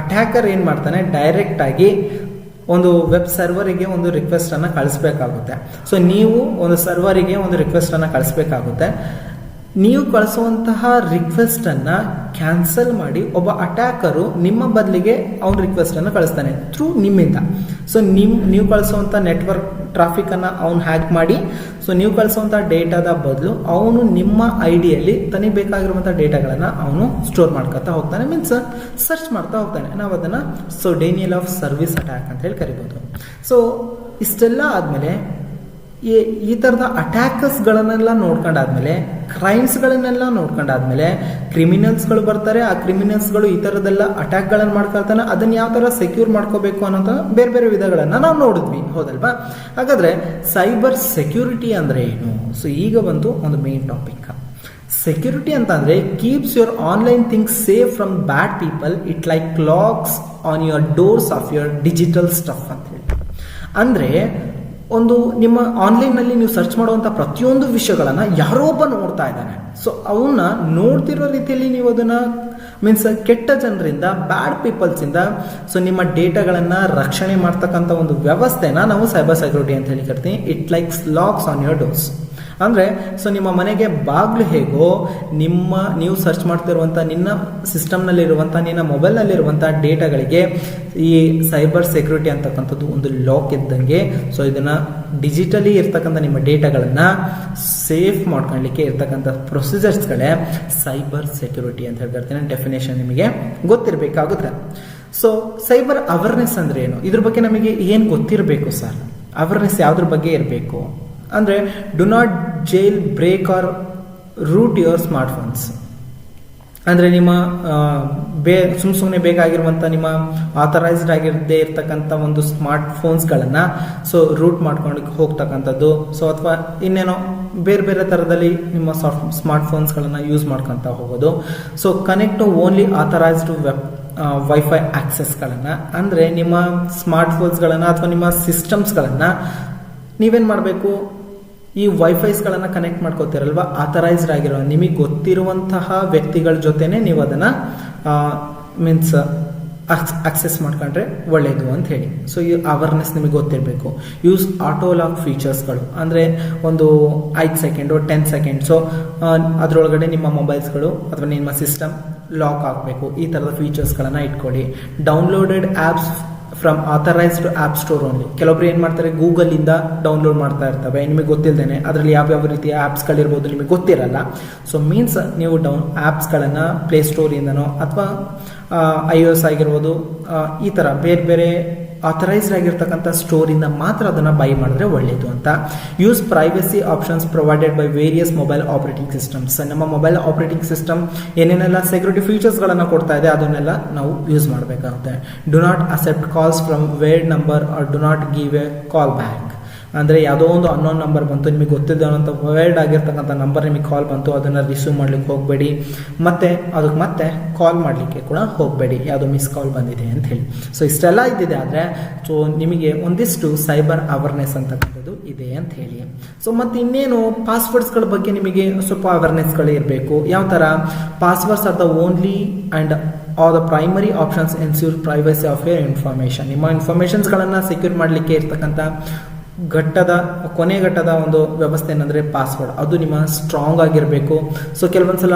attacker ಏನು ಮಾಡ್ತಾನೆ, ಡೈರೆಕ್ಟಾಗಿ ಒಂದು ವೆಬ್ ಸರ್ವರಿಗೆ ಒಂದು ರಿಕ್ವೆಸ್ಟನ್ನು ಕಳಿಸ್ಬೇಕಾಗುತ್ತೆ. ಸೊ ನೀವು ಒಂದು ಸರ್ವರಿಗೆ ಒಂದು ರಿಕ್ವೆಸ್ಟನ್ನು ಕಳಿಸ್ಬೇಕಾಗುತ್ತೆ. ನೀವು ಕಳಿಸುವಂತಹ ರಿಕ್ವೆಸ್ಟನ್ನು ಕ್ಯಾನ್ಸಲ್ ಮಾಡಿ ಒಬ್ಬ ಅಟ್ಯಾಕರು ನಿಮ್ಮ ಬದಲಿಗೆ ಅವನ ರಿಕ್ವೆಸ್ಟನ್ನು ಕಳಿಸ್ತಾನೆ ಥ್ರೂ ನಿಮ್ಮಿಂದ. ಸೊ ನೀವು ಕಳಿಸುವಂಥ ನೆಟ್ವರ್ಕ್ ಟ್ರಾಫಿಕನ್ನು ಅವನು ಹ್ಯಾಕ್ ಮಾಡಿ, ಸೊ ನೀವು ಕಳಿಸುವಂಥ ಡೇಟಾದ ಬದಲು ಅವನು ನಿಮ್ಮ ಐಡಿಯಲ್ಲಿ ತನಗೆ ಬೇಕಾಗಿರುವಂಥ ಡೇಟಾಗಳನ್ನು ಅವನು ಸ್ಟೋರ್ ಮಾಡ್ಕೊತಾ ಹೋಗ್ತಾನೆ, ಮೀನ್ಸ್ ಸರ್ಚ್ ಮಾಡ್ತಾ ಹೋಗ್ತಾನೆ. ನಾವು ಅದನ್ನು so Daniel of service attack ಅಂತ ಹೇಳಿ ಕರಿಬೋದು. ಸೊ ಇಷ್ಟೆಲ್ಲ ಆದಮೇಲೆ ಈ ಥರದ ಅಟ್ಯಾಕರ್ಸ್ಗಳನ್ನೆಲ್ಲ ನೋಡ್ಕೊಂಡಾದ್ಮೇಲೆ, ಕ್ರೈಮ್ಸ್ಗಳನ್ನೆಲ್ಲ ನೋಡ್ಕೊಂಡಾದ್ಮೇಲೆ, ಕ್ರಿಮಿನಲ್ಸ್ಗಳು ಬರ್ತಾರೆ. ಆ ಕ್ರಿಮಿನಲ್ಸ್ಗಳು ಈ ಥರದ್ದೆಲ್ಲ ಅಟ್ಯಾಕ್ಗಳನ್ನು ಮಾಡ್ಕೊಳ್ತಾನೆ. ಅದನ್ನು ಯಾವ ಥರ ಸೆಕ್ಯೂರ್ ಮಾಡ್ಕೋಬೇಕು ಅನ್ನೋಂಥ ಬೇರೆ ಬೇರೆ ವಿಧಗಳನ್ನು ನಾವು ನೋಡಿದ್ವಿ, ಹೌದಲ್ವಾ? ಹಾಗಾದರೆ ಸೈಬರ್ ಸೆಕ್ಯೂರಿಟಿ ಅಂದರೆ ಏನು? ಸೊ ಈಗ ಬಂತು ಒಂದು ಮೇನ್ ಟಾಪಿಕ್. ಸೆಕ್ಯೂರಿಟಿ ಅಂತ ಅಂದರೆ keeps your online things safe from bad people. It like locks on your doors of your digital stuff ಅಂತ ಹೇಳಿ. ಅಂದರೆ ಒಂದು ನಿಮ್ಮ ಆನ್ಲೈನ್ನಲ್ಲಿ ನೀವು ಸರ್ಚ್ ಮಾಡುವಂಥ ಪ್ರತಿಯೊಂದು ವಿಷಯಗಳನ್ನು ಯಾರೋ ಒಬ್ಬ ನೋಡ್ತಾ ಇದ್ದಾನೆ. ಸೊ ಅವನ್ನ ನೋಡ್ತಿರೋ ರೀತಿಯಲ್ಲಿ ನೀವು ಅದನ್ನು ಮೀನ್ಸ್ ಕೆಟ್ಟ ಜನರಿಂದ, ಬ್ಯಾಡ್ ಪೀಪಲ್ಸಿಂದ ಸೊ ನಿಮ್ಮ ಡೇಟಾಗಳನ್ನು ರಕ್ಷಣೆ ಮಾಡ್ತಕ್ಕಂಥ ಒಂದು ವ್ಯವಸ್ಥೆನ ನಾವು ಸೈಬರ್ ಸೆಕ್ಯೂರಿಟಿ ಅಂತ ಹೇಳಿ ಕರಿತೀವಿ. It likes locks on your doors. ಅಂದರೆ ಸೊ ನಿಮ್ಮ ಮನೆಗೆ ಬಾಗಿಲು ಹೇಗೋ ನೀವು ಸರ್ಚ್ ಮಾಡ್ತಿರುವಂಥ ನಿನ್ನ ಸಿಸ್ಟಮ್ನಲ್ಲಿರುವಂಥ, ನಿನ್ನ ಮೊಬೈಲ್ನಲ್ಲಿರುವಂಥ ಡೇಟಾಗಳಿಗೆ ಈ ಸೈಬರ್ ಸೆಕ್ಯೂರಿಟಿ ಅಂತಕ್ಕಂಥದ್ದು ಒಂದು ಲಾಕ್ ಇದ್ದಂಗೆ. ಸೊ ಇದನ್ನು ಡಿಜಿಟಲಿ ಇರ್ತಕ್ಕಂಥ ನಿಮ್ಮ ಡೇಟಾಗಳನ್ನು ಸೇಫ್ ಮಾಡ್ಕೊಳ್ಳಿಕ್ಕೆ ಇರ್ತಕ್ಕಂಥ ಪ್ರೊಸೀಜರ್ಸ್ಗಳೇ ಸೈಬರ್ ಸೆಕ್ಯೂರಿಟಿ ಅಂತ ಹೇಳ್ತಿರ್ತೀನಿ. ಡೆಫಿನೇಷನ್ ನಿಮಗೆ ಗೊತ್ತಿರಬೇಕಾಗುತ್ತೆ. ಸೊ ಸೈಬರ್ ಅವೇರ್ನೆಸ್ ಅಂದರೆ ಏನು? ಇದ್ರ ಬಗ್ಗೆ ನಮಗೆ ಏನು ಗೊತ್ತಿರಬೇಕು ಸರ್? ಅವೇರ್ನೆಸ್ ಯಾವುದ್ರ ಬಗ್ಗೆ ಇರಬೇಕು ಅಂದರೆ, do not jailbreak or root your smartphones. ಅಂದರೆ ನಿಮ್ಮ ಸುಮ್ಮನೆ ಬೇಕಾಗಿರುವಂಥ ನಿಮ್ಮ ಆಥರೈಸ್ಡ್ ಆಗಿರದೇ ಇರ್ತಕ್ಕಂಥ ಒಂದು ಸ್ಮಾರ್ಟ್ ಫೋನ್ಸ್ಗಳನ್ನು ಸೊ ರೂಟ್ ಮಾಡ್ಕೊಂಡು ಹೋಗ್ತಕ್ಕಂಥದ್ದು, ಸೊ ಅಥವಾ ಇನ್ನೇನೋ ಬೇರೆ ಬೇರೆ ಥರದಲ್ಲಿ ನಿಮ್ಮ ಸ್ಮಾರ್ಟ್ ಫೋನ್ಸ್ಗಳನ್ನು ಯೂಸ್ ಮಾಡ್ಕೊತಾ ಹೋಗೋದು. So connect only authorised wifi ಆಕ್ಸೆಸ್ಗಳನ್ನು, ಅಂದರೆ ನಿಮ್ಮ ಸ್ಮಾರ್ಟ್ ಫೋನ್ಸ್ಗಳನ್ನು ಅಥವಾ ನಿಮ್ಮ ಸಿಸ್ಟಮ್ಸ್ಗಳನ್ನು ನೀವೇನು ಮಾಡಬೇಕು, ಈ ವೈಫೈಸ್ಗಳನ್ನು ಕನೆಕ್ಟ್ ಮಾಡ್ಕೋತಿರಲ್ವ, ಆಥರೈಸ್ಡ್ ಆಗಿರೋ ನಿಮಗೆ ಗೊತ್ತಿರುವಂತಹ ವ್ಯಕ್ತಿಗಳ ಜೊತೆನೆ ನೀವು ಅದನ್ನು ಮೀನ್ಸ್ ಆಕ್ಸೆಸ್ ಮಾಡ್ಕೊಂಡ್ರೆ ಒಳ್ಳೆಯದು ಅಂತ ಹೇಳಿ. ಸೊ ಈ ಅವೇರ್ನೆಸ್ ನಿಮಗೆ ಗೊತ್ತಿರಬೇಕು. ಯೂಸ್ ಆಟೋ ಲಾಕ್ ಫೀಚರ್ಸ್ಗಳು, ಅಂದರೆ ಒಂದು 5 ಸೆಕೆಂಡು 10 ಸೆಕೆಂಡ್ಸು ಅದರೊಳಗಡೆ ನಿಮ್ಮ ಮೊಬೈಲ್ಸ್ಗಳು ಅಥವಾ ನಿಮ್ಮ ಸಿಸ್ಟಮ್ ಲಾಕ್ ಆಗಬೇಕು. ಈ ಥರದ ಫೀಚರ್ಸ್ಗಳನ್ನು ಇಟ್ಕೊಳ್ಳಿ. Downloaded apps from authorised app store only. ಕೆಲವೊಬ್ರು ಏನು ಮಾಡ್ತಾರೆ, ಗೂಗಲಿಂದ ಡೌನ್ಲೋಡ್ ಮಾಡ್ತಾ ಇರ್ತವೆ, ನಿಮಗೆ ಗೊತ್ತಿಲ್ಲದೇನೆ ಅದರಲ್ಲಿ ಯಾವ್ಯಾವ ರೀತಿಯ ಆ್ಯಪ್ಸ್ಗಳಿರ್ಬೋದು ನಿಮಗೆ ಗೊತ್ತಿರಲ್ಲ. ಸೊ ಮೀನ್ಸ್ ನೀವು ಆ್ಯಪ್ಸ್ಗಳನ್ನು ಪ್ಲೇಸ್ಟೋರಿಂದನೋ ಅಥವಾ iOS ಆಗಿರ್ಬೋದು, ಈ ಥರ ಬೇರೆ ಬೇರೆ ಆಥರೈಸ್ಡ್ ಆಗಿರ್ತಕ್ಕಂಥ ಸ್ಟೋರಿಂದ ಮಾತ್ರ ಅದನ್ನು ಬೈ ಮಾಡಿದ್ರೆ ಒಳ್ಳೆಯದು ಅಂತ. Use privacy options provided by various mobile operating systems. ನಮ್ಮ ಮೊಬೈಲ್ ಆಪರೇಟಿಂಗ್ ಸಿಸ್ಟಮ್ ಏನೇನೆಲ್ಲ ಸೆಕ್ಯೂರಿಟಿ ಫೀಚರ್ಸ್ಗಳನ್ನು ಕೊಡ್ತಾ ಇದೆ ಅದನ್ನೆಲ್ಲ ನಾವು ಯೂಸ್ ಮಾಡಬೇಕಾಗುತ್ತೆ. Do not accept calls from weird number or do not give a call back. ಅಂದರೆ ಯಾವುದೋ ಒಂದು ಅನ್ನೋನ್ ನಂಬರ್ ಬಂತು, ನಿಮಗೆ ಗೊತ್ತಿದ್ದವಂಥ ವರ್ಡ್ ಆಗಿರ್ತಕ್ಕಂಥ ನಂಬರ್ ನಿಮಗೆ ಕಾಲ್ ಬಂತು, ಅದನ್ನು ರಿಸೀವ್ ಮಾಡಲಿಕ್ಕೆ ಹೋಗಬೇಡಿ, ಮತ್ತು ಅದಕ್ಕೆ ಮತ್ತೆ ಕಾಲ್ ಮಾಡಲಿಕ್ಕೆ ಕೂಡ ಹೋಗಬೇಡಿ, ಯಾವುದೋ ಮಿಸ್ ಕಾಲ್ ಬಂದಿದೆ ಅಂತ ಹೇಳಿ. ಸೊ ಇಷ್ಟೆಲ್ಲ ಇದ್ದಿದೆ ಆದರೆ ಸೊ ನಿಮಗೆ ಒಂದಿಷ್ಟು ಸೈಬರ್ ಅವೇರ್ನೆಸ್ ಅಂತಕ್ಕಂಥದ್ದು ಇದೆ ಅಂತ ಹೇಳಿ. ಸೊ ಮತ್ತು ಇನ್ನೇನು ಪಾಸ್ವರ್ಡ್ಸ್ಗಳ ಬಗ್ಗೆ ನಿಮಗೆ ಸ್ವಲ್ಪ ಅವೇರ್ನೆಸ್ಗಳು ಇರಬೇಕು. ಯಾವ ಥರ? Passwords are the only and are the primary options ensure privacy of your information. ನಿಮ್ಮ ಇನ್ಫಾರ್ಮೇಷನ್ಸ್ಗಳನ್ನು ಸೆಕ್ಯೂರ್ ಮಾಡಲಿಕ್ಕೆ ಇರ್ತಕ್ಕಂಥ ಕೊನೆ ಘಟ್ಟದ ಒಂದು ವ್ಯವಸ್ಥೆ ಏನಂದರೆ ಪಾಸ್ವರ್ಡ್. ಅದು ನಿಮ್ಮ ಸ್ಟ್ರಾಂಗ್ ಆಗಿರಬೇಕು. ಸೊ ಕೆಲವೊಂದ್ಸಲ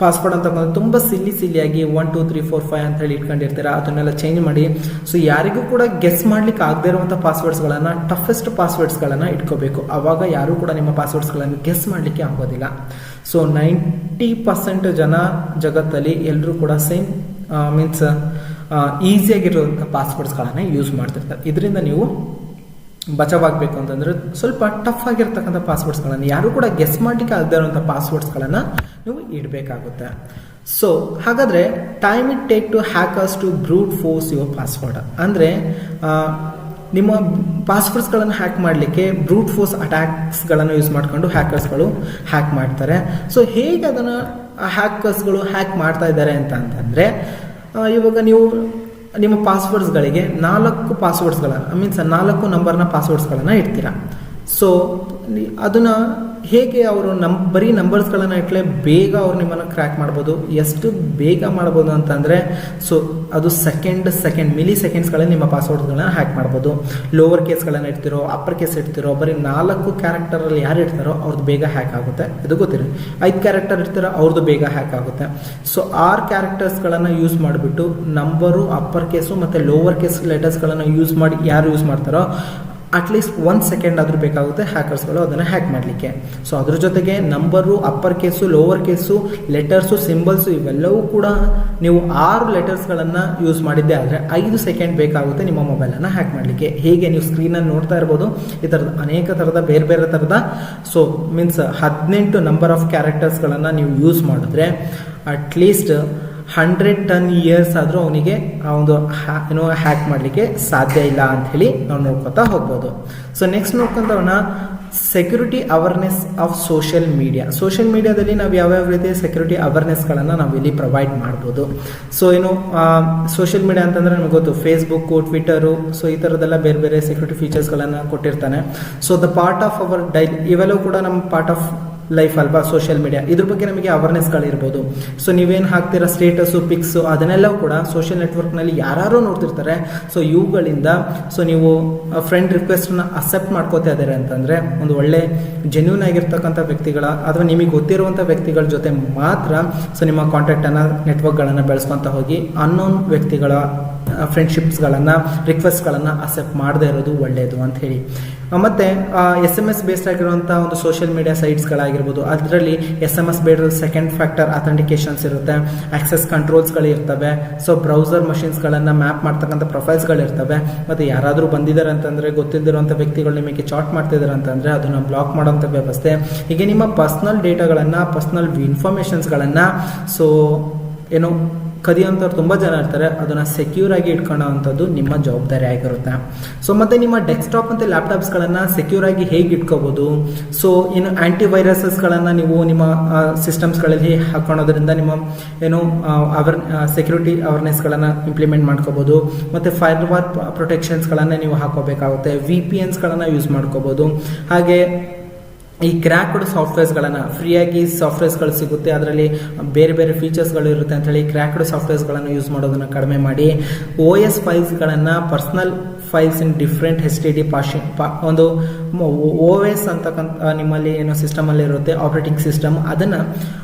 ಪಾಸ್ವರ್ಡ್ ಅಂತ ತುಂಬ ಸಿಲ್ಲಿಯಾಗಿ 1 2 3 4 5 ಅಂತ ಹೇಳಿ ಇಟ್ಕೊಂಡಿರ್ತೀರ, ಅದನ್ನೆಲ್ಲ ಚೇಂಜ್ ಮಾಡಿ. ಸೊ ಯಾರಿಗೂ ಕೂಡ ಗೆಸ್ ಮಾಡ್ಲಿಕ್ಕೆ ಆಗದೇ ಇರುವಂಥ ಪಾಸ್ವರ್ಡ್ಸ್ಗಳನ್ನು, ಟಫೆಸ್ಟ್ ಪಾಸ್ವರ್ಡ್ಸ್ಗಳನ್ನು ಇಟ್ಕೋಬೇಕು. ಆವಾಗ ಯಾರೂ ಕೂಡ ನಿಮ್ಮ ಪಾಸ್ವರ್ಡ್ಸ್ಗಳನ್ನು ಗೆಸ್ ಮಾಡಲಿಕ್ಕೆ ಆಗೋದಿಲ್ಲ. ಸೊ 90% ಜನ ಜಗತ್ತಲ್ಲಿ ಎಲ್ಲರೂ ಕೂಡ ಸೇಮ್ ಮೀನ್ಸ್ ಈಸಿಯಾಗಿರುವಂಥ ಪಾಸ್ವರ್ಡ್ಸ್ಗಳನ್ನು ಯೂಸ್ ಮಾಡ್ತಿರ್ತಾರೆ. ಇದರಿಂದ ನೀವು ಬಚಾವಾಗಬೇಕು ಅಂತಂದರೆ ಸ್ವಲ್ಪ ಟಫ್ ಆಗಿರ್ತಕ್ಕಂಥ ಪಾಸ್ವರ್ಡ್ಸ್ಗಳನ್ನು, ಯಾರು ಕೂಡ ಗೆಸ್ ಮಾಡಲಿಕ್ಕೆ ಆಗದೇ ಇರುವಂಥ ಪಾಸ್ವರ್ಡ್ಸ್ಗಳನ್ನು ನೀವು ಇಡಬೇಕಾಗುತ್ತೆ. ಸೊ ಹಾಗಾದರೆ time it take to hackers to brute force your password. ಅಂದರೆ ನಿಮ್ಮ ಪಾಸ್ವರ್ಡ್ಸ್ಗಳನ್ನು ಹ್ಯಾಕ್ ಮಾಡಲಿಕ್ಕೆ ಬ್ರೂಟ್ ಫೋರ್ಸ್ ಅಟ್ಯಾಕ್ಸ್ಗಳನ್ನು ಯೂಸ್ ಮಾಡ್ಕೊಂಡು ಹ್ಯಾಕರ್ಸ್ಗಳು ಹ್ಯಾಕ್ ಮಾಡ್ತಾರೆ. ಸೊ ಹೇಗೆ ಅದನ್ನು ಹ್ಯಾಕರ್ಸ್ಗಳು ಹ್ಯಾಕ್ ಮಾಡ್ತಾ ಇದ್ದಾರೆ ಅಂತಂದರೆ, ಇವಾಗ ನೀವು ನಿಮ್ಮ ಪಾಸ್ವರ್ಡ್ಸ್ಗಳಿಗೆ 4 ಪಾಸ್ವರ್ಡ್ಸ್ಗಳನ್ನು ಮೀನ್ಸ್ 4 ನಂಬರ್ನ ಪಾಸ್ವರ್ಡ್ಸ್ಗಳನ್ನು ಇಡ್ತೀರ. ಸೊ ಅದನ್ನು ಹೇಗೆ ಅವರು ಬರೀ ನಂಬರ್ಸ್ಗಳನ್ನು ಇಟ್ಟರೆ ಬೇಗ ಅವ್ರು ನಿಮ್ಮನ್ನು ಕ್ರ್ಯಾಕ್ ಮಾಡ್ಬೋದು. ಎಷ್ಟು ಬೇಗ ಮಾಡ್ಬೋದು ಅಂತಂದರೆ ಸೊ ಅದು ಮಿಲಿ ಸೆಕೆಂಡ್ಸ್ಗಳಲ್ಲಿ ನಿಮ್ಮ ಪಾಸ್ವರ್ಡ್ಸ್ಗಳನ್ನ ಹ್ಯಾಕ್ ಮಾಡ್ಬೋದು. ಲೋವರ್ ಕೇಸ್ಗಳನ್ನು ಇಡ್ತಿರೋ, ಅಪ್ಪರ್ ಕೇಸ್ ಇಡ್ತಿರೋ, ಬರೀ 4 ಕ್ಯಾರೆಕ್ಟರಲ್ಲಿ ಯಾರು ಇಡ್ತಾರೋ ಅವ್ರದ್ದು ಬೇಗ ಹ್ಯಾಕ್ ಆಗುತ್ತೆ. ಇದು ಗೊತ್ತಿರಿ. 5 ಕ್ಯಾರೆಕ್ಟರ್ ಇಡ್ತಾರೋ ಅವ್ರದ್ದು ಬೇಗ ಹ್ಯಾಕ್ ಆಗುತ್ತೆ. ಸೊ 6 ಕ್ಯಾರೆಕ್ಟರ್ಸ್ಗಳನ್ನು ಯೂಸ್ ಮಾಡಿಬಿಟ್ಟು ನಂಬರು, ಅಪ್ಪರ್ ಕೇಸು ಮತ್ತು ಲೋವರ್ ಕೇಸ್ ಲೆಟರ್ಸ್ಗಳನ್ನು ಯೂಸ್ ಮಾಡಿ ಯಾರು ಯೂಸ್ ಮಾಡ್ತಾರೋ ಅಟ್ಲೀಸ್ಟ್ 1 ಸೆಕೆಂಡ್ ಆದರೂ ಬೇಕಾಗುತ್ತೆ ಹ್ಯಾಕರ್ಸ್ಗಳು ಅದನ್ನು ಹ್ಯಾಕ್ ಮಾಡಲಿಕ್ಕೆ. ಸೊ ಅದ್ರ ಜೊತೆಗೆ number, upper case, lower case, letters, symbols ಇವೆಲ್ಲವೂ ಕೂಡ ನೀವು 6 ಲೆಟರ್ಸ್ಗಳನ್ನು ಯೂಸ್ ಮಾಡಿದ್ದೆ ಆದರೆ 5 ಸೆಕೆಂಡ್ ಬೇಕಾಗುತ್ತೆ ನಿಮ್ಮ ಮೊಬೈಲನ್ನು ಹ್ಯಾಕ್ ಮಾಡಲಿಕ್ಕೆ. ಹೇಗೆ ನೀವು ಸ್ಕ್ರೀನಲ್ಲಿ ನೋಡ್ತಾ ಇರ್ಬೋದು, ಈ ಥರದ ಅನೇಕ ಥರದ ಬೇರೆ ಥರದ ಸೊ ಮೀನ್ಸ್ 18 ನಂಬರ್ ಆಫ್ ಕ್ಯಾರೆಕ್ಟರ್ಸ್ಗಳನ್ನು ನೀವು ಯೂಸ್ ಮಾಡಿದ್ರೆ ಅಟ್ಲೀಸ್ಟ್ 110 ಇಯರ್ಸ್ ಆದರೂ ಅವನಿಗೆ ಆ ಒಂದು ಹ್ಯಾಕ್ ಮಾಡಲಿಕ್ಕೆ ಸಾಧ್ಯ ಇಲ್ಲ ಅಂಥೇಳಿ ನಾವು ನೋಡ್ಕೊತಾ ಹೋಗ್ಬೋದು. ಸೊ ನೆಕ್ಸ್ಟ್ ನೋಡ್ಕೊಂತವನ್ನ ಸೆಕ್ಯೂರಿಟಿ ಅವೇರ್ನೆಸ್ ಆಫ್ ಸೋಷಿಯಲ್ ಮೀಡಿಯಾದಲ್ಲಿ ನಾವು ಯಾವ್ಯಾವ ರೀತಿ ಸೆಕ್ಯೂರಿಟಿ ಅವೇರ್ನೆಸ್ಗಳನ್ನು ನಾವು ಇಲ್ಲಿ ಪ್ರೊವೈಡ್ ಮಾಡ್ಬೋದು. ಸೊ ಸೋಷಿಯಲ್ ಮೀಡಿಯಾ ಅಂತಂದರೆ ನಮಗೆ ಗೊತ್ತು, ಫೇಸ್ಬುಕ್ಕು, ಟ್ವಿಟರು, ಸೊ ಈ ಥರದ್ದೆಲ್ಲ ಬೇರೆ ಸೆಕ್ಯೂರಿಟಿ ಫೀಚರ್ಸ್ಗಳನ್ನು ಕೊಟ್ಟಿರ್ತಾನೆ. So the part of our daily ಇವೆಲ್ಲವೂ ಕೂಡ ನಮ್ಮ ಪಾರ್ಟ್ ಆಫ್ ಲೈಫ್ ಅಲ್ವಾ ಸೋಷಿಯಲ್ ಮೀಡಿಯಾ. ಇದ್ರ ಬಗ್ಗೆ ನಮಗೆ ಅವೇರ್ನೆಸ್ಗಳಿರ್ಬೋದು. ಸೊ ನೀವೇನು ಹಾಕ್ತೀರಾ ಸ್ಟೇಟಸ್ಸು, ಪಿಕ್ಸು ಅದನ್ನೆಲ್ಲವೂ ಕೂಡ ಸೋಷಿಯಲ್ ನೆಟ್ವರ್ಕ್ನಲ್ಲಿ ಯಾರು ನೋಡ್ತಿರ್ತಾರೆ. ಸೊ ಇವುಗಳಿಂದ ಸೊ ನೀವು ಫ್ರೆಂಡ್ ರಿಕ್ವೆಸ್ಟನ್ನ ಅಕ್ಸೆಪ್ಟ್ ಮಾಡ್ಕೋತಾ ಇದ್ದಾರೆ ಅಂತಂದರೆ ಒಂದು ಒಳ್ಳೆ ಜೆನ್ಯೂನ್ ಆಗಿರ್ತಕ್ಕಂಥ ವ್ಯಕ್ತಿಗಳ ಅಥವಾ ನಿಮಗೆ ಗೊತ್ತಿರುವಂಥ ವ್ಯಕ್ತಿಗಳ ಜೊತೆ ಮಾತ್ರ ಸೊ ನಿಮ್ಮ ಕಾಂಟ್ಯಾಕ್ಟನ್ನು, ನೆಟ್ವರ್ಕ್ಗಳನ್ನು ಬೆಳೆಸ್ಕೊತ ಹೋಗಿ ಅನ್ನೋನ್ ವ್ಯಕ್ತಿಗಳ ಫ್ರೆಂಡ್ಶಿಪ್ಸ್ಗಳನ್ನು, ರಿಕ್ವೆಸ್ಟ್ಗಳನ್ನು ಅಕ್ಸೆಪ್ಟ್ ಮಾಡದೇ ಇರೋದು ಒಳ್ಳೆಯದು ಅಂತ ಹೇಳಿ. ಮತ್ತು SMS ಬೇಸ್ಡ್ ಆಗಿರುವಂಥ ಒಂದು ಸೋಷಿಯಲ್ ಮೀಡಿಯಾ ಸೈಟ್ಸ್ಗಳಾಗಿರ್ಬೋದು, ಅದರಲ್ಲಿ SMS ಬೇಸ್ಡ್ ಸೆಕೆಂಡ್ ಫ್ಯಾಕ್ಟರ್ ಅಥೆಂಟಿಕೇಶನ್ಸ್ ಇರುತ್ತೆ, ಆಕ್ಸೆಸ್ ಕಂಟ್ರೋಲ್ಸ್ಗಳು ಇರ್ತವೆ. ಸೊ ಬ್ರೌಸರ್ ಮಷಿನ್ಸ್ಗಳನ್ನು ಮ್ಯಾಪ್ ಮಾಡ್ತಕ್ಕಂಥ ಪ್ರೊಫೈಲ್ಸ್ಗಳಿರ್ತವೆ. ಮತ್ತು ಯಾರಾದರೂ ಬಂದಿದ್ದಾರೆ ಅಂತಂದರೆ, ಗೊತ್ತಿದ್ದಿರುವಂಥ ವ್ಯಕ್ತಿಗಳು ನಿಮಗೆ ಚಾಟ್ ಮಾಡ್ತಿದ್ದಾರೆ ಅಂತಂದರೆ ಅದನ್ನು ಬ್ಲಾಕ್ ಮಾಡೋಂಥ ವ್ಯವಸ್ಥೆ. ಹೀಗೆ ನಿಮ್ಮ ಪರ್ಸ್ನಲ್ ಡೇಟಾಗಳನ್ನು, ಪರ್ಸ್ನಲ್ ಇನ್ಫಾರ್ಮೇಷನ್ಸ್ಗಳನ್ನು ಸೊ ಕದಿಯೋಂಥವ್ರು ತುಂಬ ಜನ ಇರ್ತಾರೆ. ಅದನ್ನು ಸೆಕ್ಯೂರ್ ಆಗಿ ಇಟ್ಕೊಳ್ಳೋವಂಥದ್ದು ನಿಮ್ಮ ಜವಾಬ್ದಾರಿ ಆಗಿರುತ್ತೆ. ಸೊ ಮತ್ತು ನಿಮ್ಮ ಡೆಸ್ಕ್ಟಾಪ್ ಮತ್ತು ಲ್ಯಾಪ್ಟಾಪ್ಸ್ಗಳನ್ನು ಸೆಕ್ಯೂರ್ ಆಗಿ ಹೇಗೆ ಇಟ್ಕೋಬೋದು. ಸೊ ಆ್ಯಂಟಿವೈರಸಸ್ಗಳನ್ನು ನೀವು ನಿಮ್ಮ ಸಿಸ್ಟಮ್ಸ್ಗಳಲ್ಲಿ ಹಾಕೊಳ್ಳೋದ್ರಿಂದ ನಿಮ್ಮ ಸೆಕ್ಯೂರಿಟಿ ಅವೇರ್ನೆಸ್ಗಳನ್ನು ಇಂಪ್ಲಿಮೆಂಟ್ ಮಾಡ್ಕೋಬೋದು. ಮತ್ತು ಫೈರ್ವಾಲ್ ಪ್ರೊಟೆಕ್ಷನ್ಸ್ಗಳನ್ನು ನೀವು ಹಾಕೋಬೇಕಾಗುತ್ತೆ. VPNಸ್ಗಳನ್ನು ಯೂಸ್ ಮಾಡ್ಕೋಬೋದು. ಹಾಗೆ ಈ ಕ್ರ್ಯಾಕ್ಡ್ ಸಾಫ್ಟ್ವೇರ್ಸ್ಗಳನ್ನು ಫ್ರೀಯಾಗಿ ಸಾಫ್ಟ್ವೇರ್ಸ್ಗಳು ಸಿಗುತ್ತೆ, ಅದರಲ್ಲಿ ಬೇರೆ ಫೀಚರ್ಸ್ಗಳು ಇರುತ್ತೆ ಅಂಥೇಳಿ ಕ್ರ್ಯಾಕ್ಡ್ ಸಾಫ್ಟ್ವೇರ್ಸ್ಗಳನ್ನು ಯೂಸ್ ಮಾಡೋದನ್ನು ಕಡಿಮೆ ಮಾಡಿ. OS ಫೈಲ್ಸ್ಗಳನ್ನು, personal files in different HTTP ಒಂದು ಓ ಎಸ್ ಅಂತಕ್ಕಂಥ ನಿಮ್ಮಲ್ಲಿ ಏನೋ ಸಿಸ್ಟಮಲ್ಲಿ ಇರುತ್ತೆ ಆಪರೇಟಿಂಗ್ ಸಿಸ್ಟಮ್, ಅದನ್ನು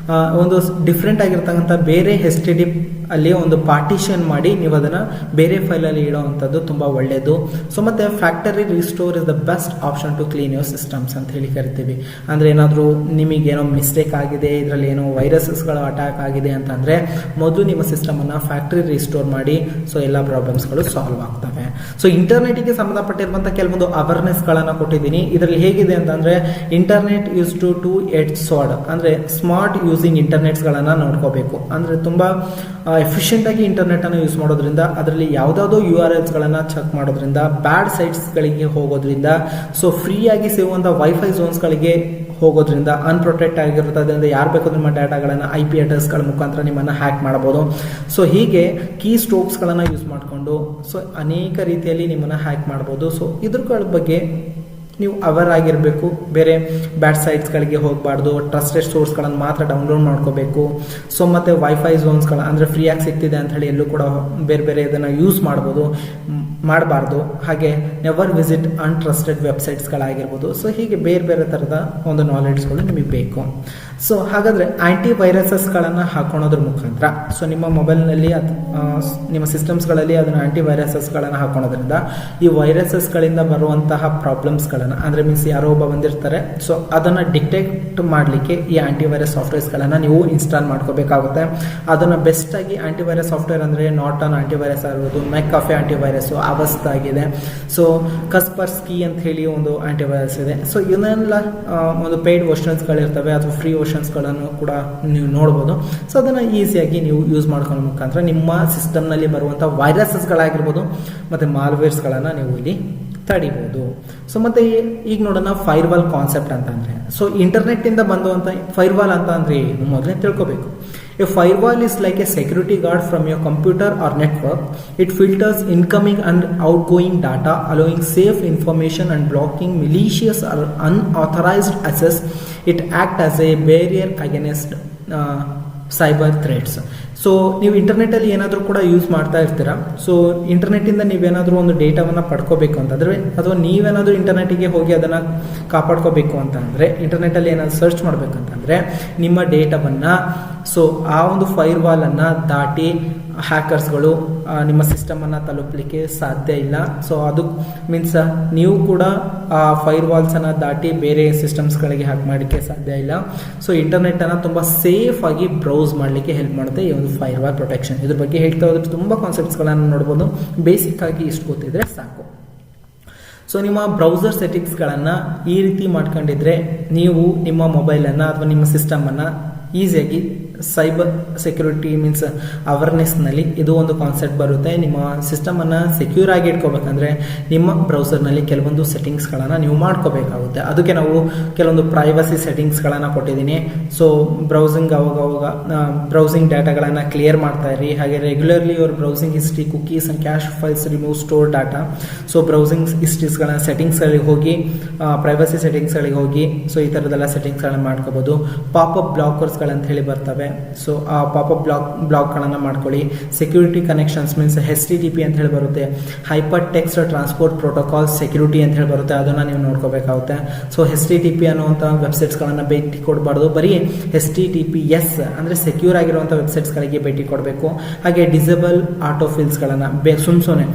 ಒಂದು ಡಿಫ್ರೆಂಟ್ ಆಗಿರ್ತಕ್ಕಂಥ ಬೇರೆ HTTP ಅಲ್ಲಿ ಒಂದು ಪಾರ್ಟಿಷನ್ ಮಾಡಿ ನೀವು ಅದನ್ನು ಬೇರೆ ಫೈಲಲ್ಲಿ ಇಡೋವಂಥದ್ದು ತುಂಬ ಒಳ್ಳೆಯದು. ಸೊ ಮತ್ತು factory restore is the best option two clean your systems ಅಂತ ಹೇಳಿ ಕರಿತೀವಿ. ಅಂದರೆ ಏನಾದರೂ ನಿಮಗೇನೋ ಮಿಸ್ಟೇಕ್ ಆಗಿದೆ, ಇದರಲ್ಲಿ ಏನೋ ವೈರಸಸ್ಗಳು ಅಟ್ಯಾಕ್ ಆಗಿದೆ ಅಂತಂದರೆ ಮೊದಲು ನಿಮ್ಮ ಸಿಸ್ಟಮನ್ನು ಫ್ಯಾಕ್ಟರಿ ರಿಸ್ಟೋರ್ ಮಾಡಿ, ಸೊ ಎಲ್ಲ ಪ್ರಾಬ್ಲಮ್ಸ್ಗಳು ಸಾಲ್ವ್ ಆಗ್ತವೆ. ಸೊ ಇಂಟರ್ನೆಟ್ಗೆ ಸಂಬಂಧಪಟ್ಟಿರುವಂಥ ಕೆಲವೊಂದು ಅವೇರ್ನೆಸ್ಗಳನ್ನು ಕೊಟ್ಟಿದ್ದೀನಿ. ಇದರಲ್ಲಿ ಹೇಗಿದೆ ಅಂತಂದರೆ ಇಂಟರ್ನೆಟ್ ಯೂಸ್ ಟು ಎಡ್ ಸಾಡ್, ಅಂದರೆ ಸ್ಮಾರ್ಟ್ ಯೂಸಿಂಗ್ ಇಂಟರ್ನೆಟ್ಸ್ಗಳನ್ನು ನೋಡ್ಕೋಬೇಕು. ಅಂದರೆ ತುಂಬ ಎಫಿಷಿಯೆಂಟಾಗಿ ಇಂಟರ್ನೆಟನ್ನು ಯೂಸ್ ಮಾಡೋದ್ರಿಂದ, ಅದರಲ್ಲಿ ಯಾವುದಾದ್ರೂ URLಸ್ಗಳನ್ನು ಚೆಕ್ ಮಾಡೋದ್ರಿಂದ, ಬ್ಯಾಡ್ ಸೈಟ್ಸ್ಗಳಿಗೆ ಹೋಗೋದ್ರಿಂದ, ಸೊ ಫ್ರೀಯಾಗಿ ಸಿಗುವಂಥ ವೈಫೈ ಝೋನ್ಸ್ಗಳಿಗೆ ಹೋಗೋದ್ರಿಂದ, ಅನ್ಪ್ರೊಟೆಕ್ಟ್ ಆಗಿರೋದ್ರಿಂದ ಯಾರು ಬೇಕಾದ್ರೂ ನಿಮ್ಮ ಡಾಟಾಗಳನ್ನು IP ಅಡ್ರೆಸ್ಗಳ ಮುಖಾಂತರ ನಿಮ್ಮನ್ನು ಹ್ಯಾಕ್ ಮಾಡಬಹುದು. ಸೊ ಹೀಗೆ ಕೀ ಸ್ಟ್ರೋಕ್ಸ್ಗಳನ್ನು ಯೂಸ್ ಮಾಡಿಕೊಂಡು ಸೊ ಅನೇಕ ರೀತಿಯಲ್ಲಿ ನಿಮ್ಮನ್ನು ಹ್ಯಾಕ್ ಮಾಡ್ಬೋದು. ಸೊ ಇದ್ರ ಬಗ್ಗೆ ನೀವು ಅವೇರ್ ಆಗಿರಬೇಕು. ಬೇರೆ ಬ್ಯಾಡ್ ಸೈಟ್ಸ್ಗಳಿಗೆ ಹೋಗಬಾರ್ದು, ಟ್ರಸ್ಟೆಡ್ ಸೋರ್ಸ್ಗಳನ್ನು ಮಾತ್ರ ಡೌನ್ಲೋಡ್ ಮಾಡ್ಕೋಬೇಕು. ಸೊ ಮತ್ತು ವೈಫೈ ಝೋನ್ಸ್ಗಳ ಅಂದರೆ ಫ್ರೀಯಾಗಿ ಸಿಗ್ತಿದೆ ಅಂತ ಹೇಳಿ ಎಲ್ಲೂ ಕೂಡ ಬೇರೆ ಬೇರೆ ಇದನ್ನು ಯೂಸ್ ಮಾಡಬಾರ್ದು. ಹಾಗೆ ನೆವರ್ ವಿಸಿಟ್ ಅನ್ಟ್ರಸ್ಟೆಡ್ ವೆಬ್ಸೈಟ್ಸ್ಗಳಾಗಿರ್ಬೋದು. ಸೊ ಹೀಗೆ ಬೇರೆ ಬೇರೆ ಥರದ ಒಂದು ನಾಲೆಡ್ಜ್ಗಳು ನಿಮಗೆ ಬೇಕು. ಸೊ ಹಾಗಾದರೆ ಆ್ಯಂಟಿ ವೈರಸಸ್ಗಳನ್ನು ಹಾಕೊಳ್ಳೋದ್ರ ಮುಖಾಂತರ, ಸೊ ನಿಮ್ಮ ಮೊಬೈಲ್ನಲ್ಲಿ ನಿಮ್ಮ ಸಿಸ್ಟಮ್ಸ್ಗಳಲ್ಲಿ ಅದನ್ನು ಆ್ಯಂಟಿ ವೈರಸಸ್ಗಳನ್ನು ಹಾಕೊಳ್ಳೋದ್ರಿಂದ ಈ ವೈರಸಸ್ಗಳಿಂದ ಬರುವಂತಹ ಪ್ರಾಬ್ಲಮ್ಸ್ಗಳನ್ನು, ಅಂದರೆ ಮೀನ್ಸ್ ಯಾರೋ ಒಬ್ಬ ಬಂದಿರ್ತಾರೆ, ಸೊ ಅದನ್ನು ಡಿಟೆಕ್ಟ್ ಮಾಡಲಿಕ್ಕೆ ಈ ಆ್ಯಂಟಿ ವೈರಸ್ ಸಾಫ್ಟ್ವೇರ್ಸ್ಗಳನ್ನು ನೀವು ಇನ್ಸ್ಟಾಲ್ ಮಾಡ್ಕೋಬೇಕಾಗುತ್ತೆ. ಅದನ್ನು ಬೆಸ್ಟಾಗಿ ಆ್ಯಂಟಿ ವೈರಸ್ ಸಾಫ್ಟ್ವೇರ್ ಅಂದರೆ ನಾರ್ಟನ್ ಆ್ಯಂಟಿ ವೈರಸ್ ಆಗಿರ್ಬೋದು, ಮೆಕ್ಅಫೆ ಆ್ಯಂಟಿ ವೈರಸ್ಸು ಅವಸ್ಥೆ ಆಗಿದೆ. ಸೊ ಕಸ್ಪರ್ಸ್ಕಿ ಅಂತ ಹೇಳಿ ಒಂದು ಆ್ಯಂಟಿ ವೈರಸ್ ಇದೆ. ಸೊ ಇವನ್ನೆಲ್ಲ ಒಂದು ಪೇಯ್ಡ್ ವರ್ಷನ್ಸ್ಗಳಿರ್ತವೆ ಅಥವಾ ಫ್ರೀ ವರ್ಷನ್ಸ್ಗಳನ್ನು ಕೂಡ ನೀವು ನೋಡ್ಬೋದು. ಸೊ ಅದನ್ನು ಈಸಿಯಾಗಿ ನೀವು ಯೂಸ್ ಮಾಡ್ಕೊಳ್ಳೋ ಮುಖಾಂತರ ನಿಮ್ಮ ಸಿಸ್ಟಮ್ನಲ್ಲಿ ಬರುವಂಥ ವೈರಸಸ್ಗಳಾಗಿರ್ಬೋದು ಮತ್ತು ಮಾಲ್ವೇರ್ಸ್ಗಳನ್ನು ನೀವು ಇಲ್ಲಿ ತಡಿಬೋದು. ಸೊ ಮತ್ತೆ ಈಗ ನೋಡೋಣ ಫೈರ್ವಾಲ್ ಕಾನ್ಸೆಪ್ಟ್ ಅಂತ ಅಂದರೆ, ಸೊ ಇಂಟರ್ನೆಟ್ಟಿಂದ ಬಂದುವಂಥ ಫೈರ್ವಾಲ್ ಅಂತ ಅಂದರೆ ಏನು ಮೊದಲೇ ತಿಳ್ಕೊಬೇಕು. A firewall is like a security guard from your computer or network. It filters incoming and outgoing data, allowing safe information and blocking malicious or unauthorized access. It acts as a barrier against cyber threats. So ನೀವು ಇಂಟರ್ನೆಟ್ಟಲ್ಲಿ ಏನಾದರೂ ಕೂಡ use ಮಾಡ್ತಾ ಇರ್ತೀರಾ. So ಇಂಟರ್ನೆಟ್ಟಿಂದ ನೀವೇನಾದರೂ ಒಂದು ಡೇಟಾವನ್ನು ಪಡ್ಕೋಬೇಕು ಅಂತಂದರೆ, ಅಥವಾ ನೀವೇನಾದರೂ ಇಂಟರ್ನೆಟ್ಟಿಗೆ ಹೋಗಿ ಅದನ್ನು ಕಾಪಾಡ್ಕೋಬೇಕು ಅಂತ ಅಂದರೆ, ಇಂಟರ್ನೆಟ್ಟಲ್ಲಿ ಏನಾದರೂ ಸರ್ಚ್ ಮಾಡಬೇಕಂತಂದರೆ ನಿಮ್ಮ ಡೇಟಾವನ್ನು ಸೊ ಆ ಒಂದು ಫೈರ್ವಾಲನ್ನು ದಾಟಿ ಹ್ಯಾಕರ್ಸ್ಗಳು ನಿಮ್ಮ ಸಿಸ್ಟಮನ್ನು ತಲುಪಲಿಕ್ಕೆ ಸಾಧ್ಯ ಇಲ್ಲ. ಸೊ ಅದು ಮೀನ್ಸ್ ನೀವು ಕೂಡ ಆ ಫೈರ್ವಾಲ್ಸನ್ನು ದಾಟಿ ಬೇರೆ ಸಿಸ್ಟಮ್ಸ್ಗಳಿಗೆ ಹ್ಯಾಕ್ ಮಾಡಲಿಕ್ಕೆ ಸಾಧ್ಯ ಇಲ್ಲ. ಸೊ ಇಂಟರ್ನೆಟ್ಟನ್ನು ತುಂಬ ಸೇಫಾಗಿ ಬ್ರೌಸ್ ಮಾಡಲಿಕ್ಕೆ ಹೆಲ್ಪ್ ಮಾಡುತ್ತೆ ಈ ಒಂದು ಫೈರ್ವಾಲ್ ಪ್ರೊಟೆಕ್ಷನ್. ಇದ್ರ ಬಗ್ಗೆ ಹೇಳ್ತಾ ಹೋದ್ರೆ ತುಂಬ ಕಾನ್ಸೆಪ್ಟ್ಸ್ಗಳನ್ನು ನೋಡ್ಬೋದು. ಬೇಸಿಕ್ ಆಗಿ ಇಷ್ಟು ಗೊತ್ತಿದ್ರೆ ಸಾಕು. ಸೊ ನಿಮ್ಮ ಬ್ರೌಸರ್ ಸೆಟ್ಟಿಂಗ್ಸ್ಗಳನ್ನು ಈ ರೀತಿ ಮಾಡ್ಕೊಂಡಿದ್ರೆ ನೀವು ನಿಮ್ಮ ಮೊಬೈಲನ್ನು ಅಥವಾ ನಿಮ್ಮ ಸಿಸ್ಟಮನ್ನು ಈಸಿಯಾಗಿ ಸೈಬರ್ ಸೆಕ್ಯೂರಿಟಿ ಮೀನ್ಸ್ ಅವೇರ್ನೆಸ್ನಲ್ಲಿ ಇದು ಒಂದು ಕಾನ್ಸೆಪ್ಟ್ ಬರುತ್ತೆ. ನಿಮ್ಮ ಸಿಸ್ಟಮನ್ನು ಸೆಕ್ಯೂರ್ ಆಗಿ ಇಟ್ಕೋಬೇಕಂದ್ರೆ ನಿಮ್ಮ ಬ್ರೌಸರ್ನಲ್ಲಿ ಕೆಲವೊಂದು ಸೆಟ್ಟಿಂಗ್ಸ್ಗಳನ್ನು ನೀವು ಮಾಡ್ಕೋಬೇಕಾಗುತ್ತೆ. ಅದಕ್ಕೆ ನಾವು ಕೆಲವೊಂದು ಪ್ರೈವಸಿ ಸೆಟ್ಟಿಂಗ್ಸ್ಗಳನ್ನು ಕೊಟ್ಟಿದ್ದೀನಿ. ಸೊ ಬ್ರೌಸಿಂಗ್ ಅವಾಗ ಬ್ರೌಸಿಂಗ್ ಡಾಟಾಗಳನ್ನು ಕ್ಲಿಯರ್ ಮಾಡ್ತಾ ಇರಿ. ಹಾಗೆ regularly your browsing history, cookies and cache files remove store data. So browsing ಹಿಸ್ಟ್ರೀಸ್ಗಳ ಸೆಟ್ಟಿಂಗ್ಸ್ಗಳಿಗೆ ಹೋಗಿ, ಪ್ರೈವಸಿ ಸೆಟ್ಟಿಂಗ್ಸ್ಗಳಿಗೆ ಹೋಗಿ, ಸೊ ಈ ಥರದ್ದೆಲ್ಲ ಸೆಟ್ಟಿಂಗ್ಸ್ಗಳನ್ನು ಮಾಡ್ಕೋಬೋದು. ಪಾಪಪ್ ಬ್ಲಾಕರ್ಸ್ಗಳಂತ ಹೇಳಿ ಬರ್ತವೆ. ಸೊ ಆ ಪಾಪಪ್ ಬ್ಲಾಕ್ಗಳನ್ನು ಮಾಡ್ಕೊಳ್ಳಿ. ಸೆಕ್ಯೂರಿಟಿ ಕನೆಕ್ಷನ್ಸ್ ಮೀನ್ಸ್ HTTP ಅಂತ ಹೇಳಿ ಬರುತ್ತೆ, hypertext transport protocol security ಅಂತ ಹೇಳಿ ಬರುತ್ತೆ. ಅದನ್ನು ನೀವು ನೋಡ್ಕೋಬೇಕಾಗುತ್ತೆ. ಸೊ HTTP ಅನ್ನುವಂಥ ವೆಬ್ಸೈಟ್ಸ್ಗಳನ್ನು ಭೇಟಿ ಕೊಡಬಾರ್ದು, ಬರೀ HTTPS ಅಂದರೆ ಸೆಕ್ಯೂರ್ ಆಗಿರುವಂಥ ವೆಬ್ಸೈಟ್ಸ್ಗಳಿಗೆ ಭೇಟಿ ಕೊಡಬೇಕು. ಹಾಗೆ ಡಿಸೇಬಲ್ ಆಟೋಫಿಲ್ಸ್ಗಳನ್ನು ಸುಮ್ಮನೆ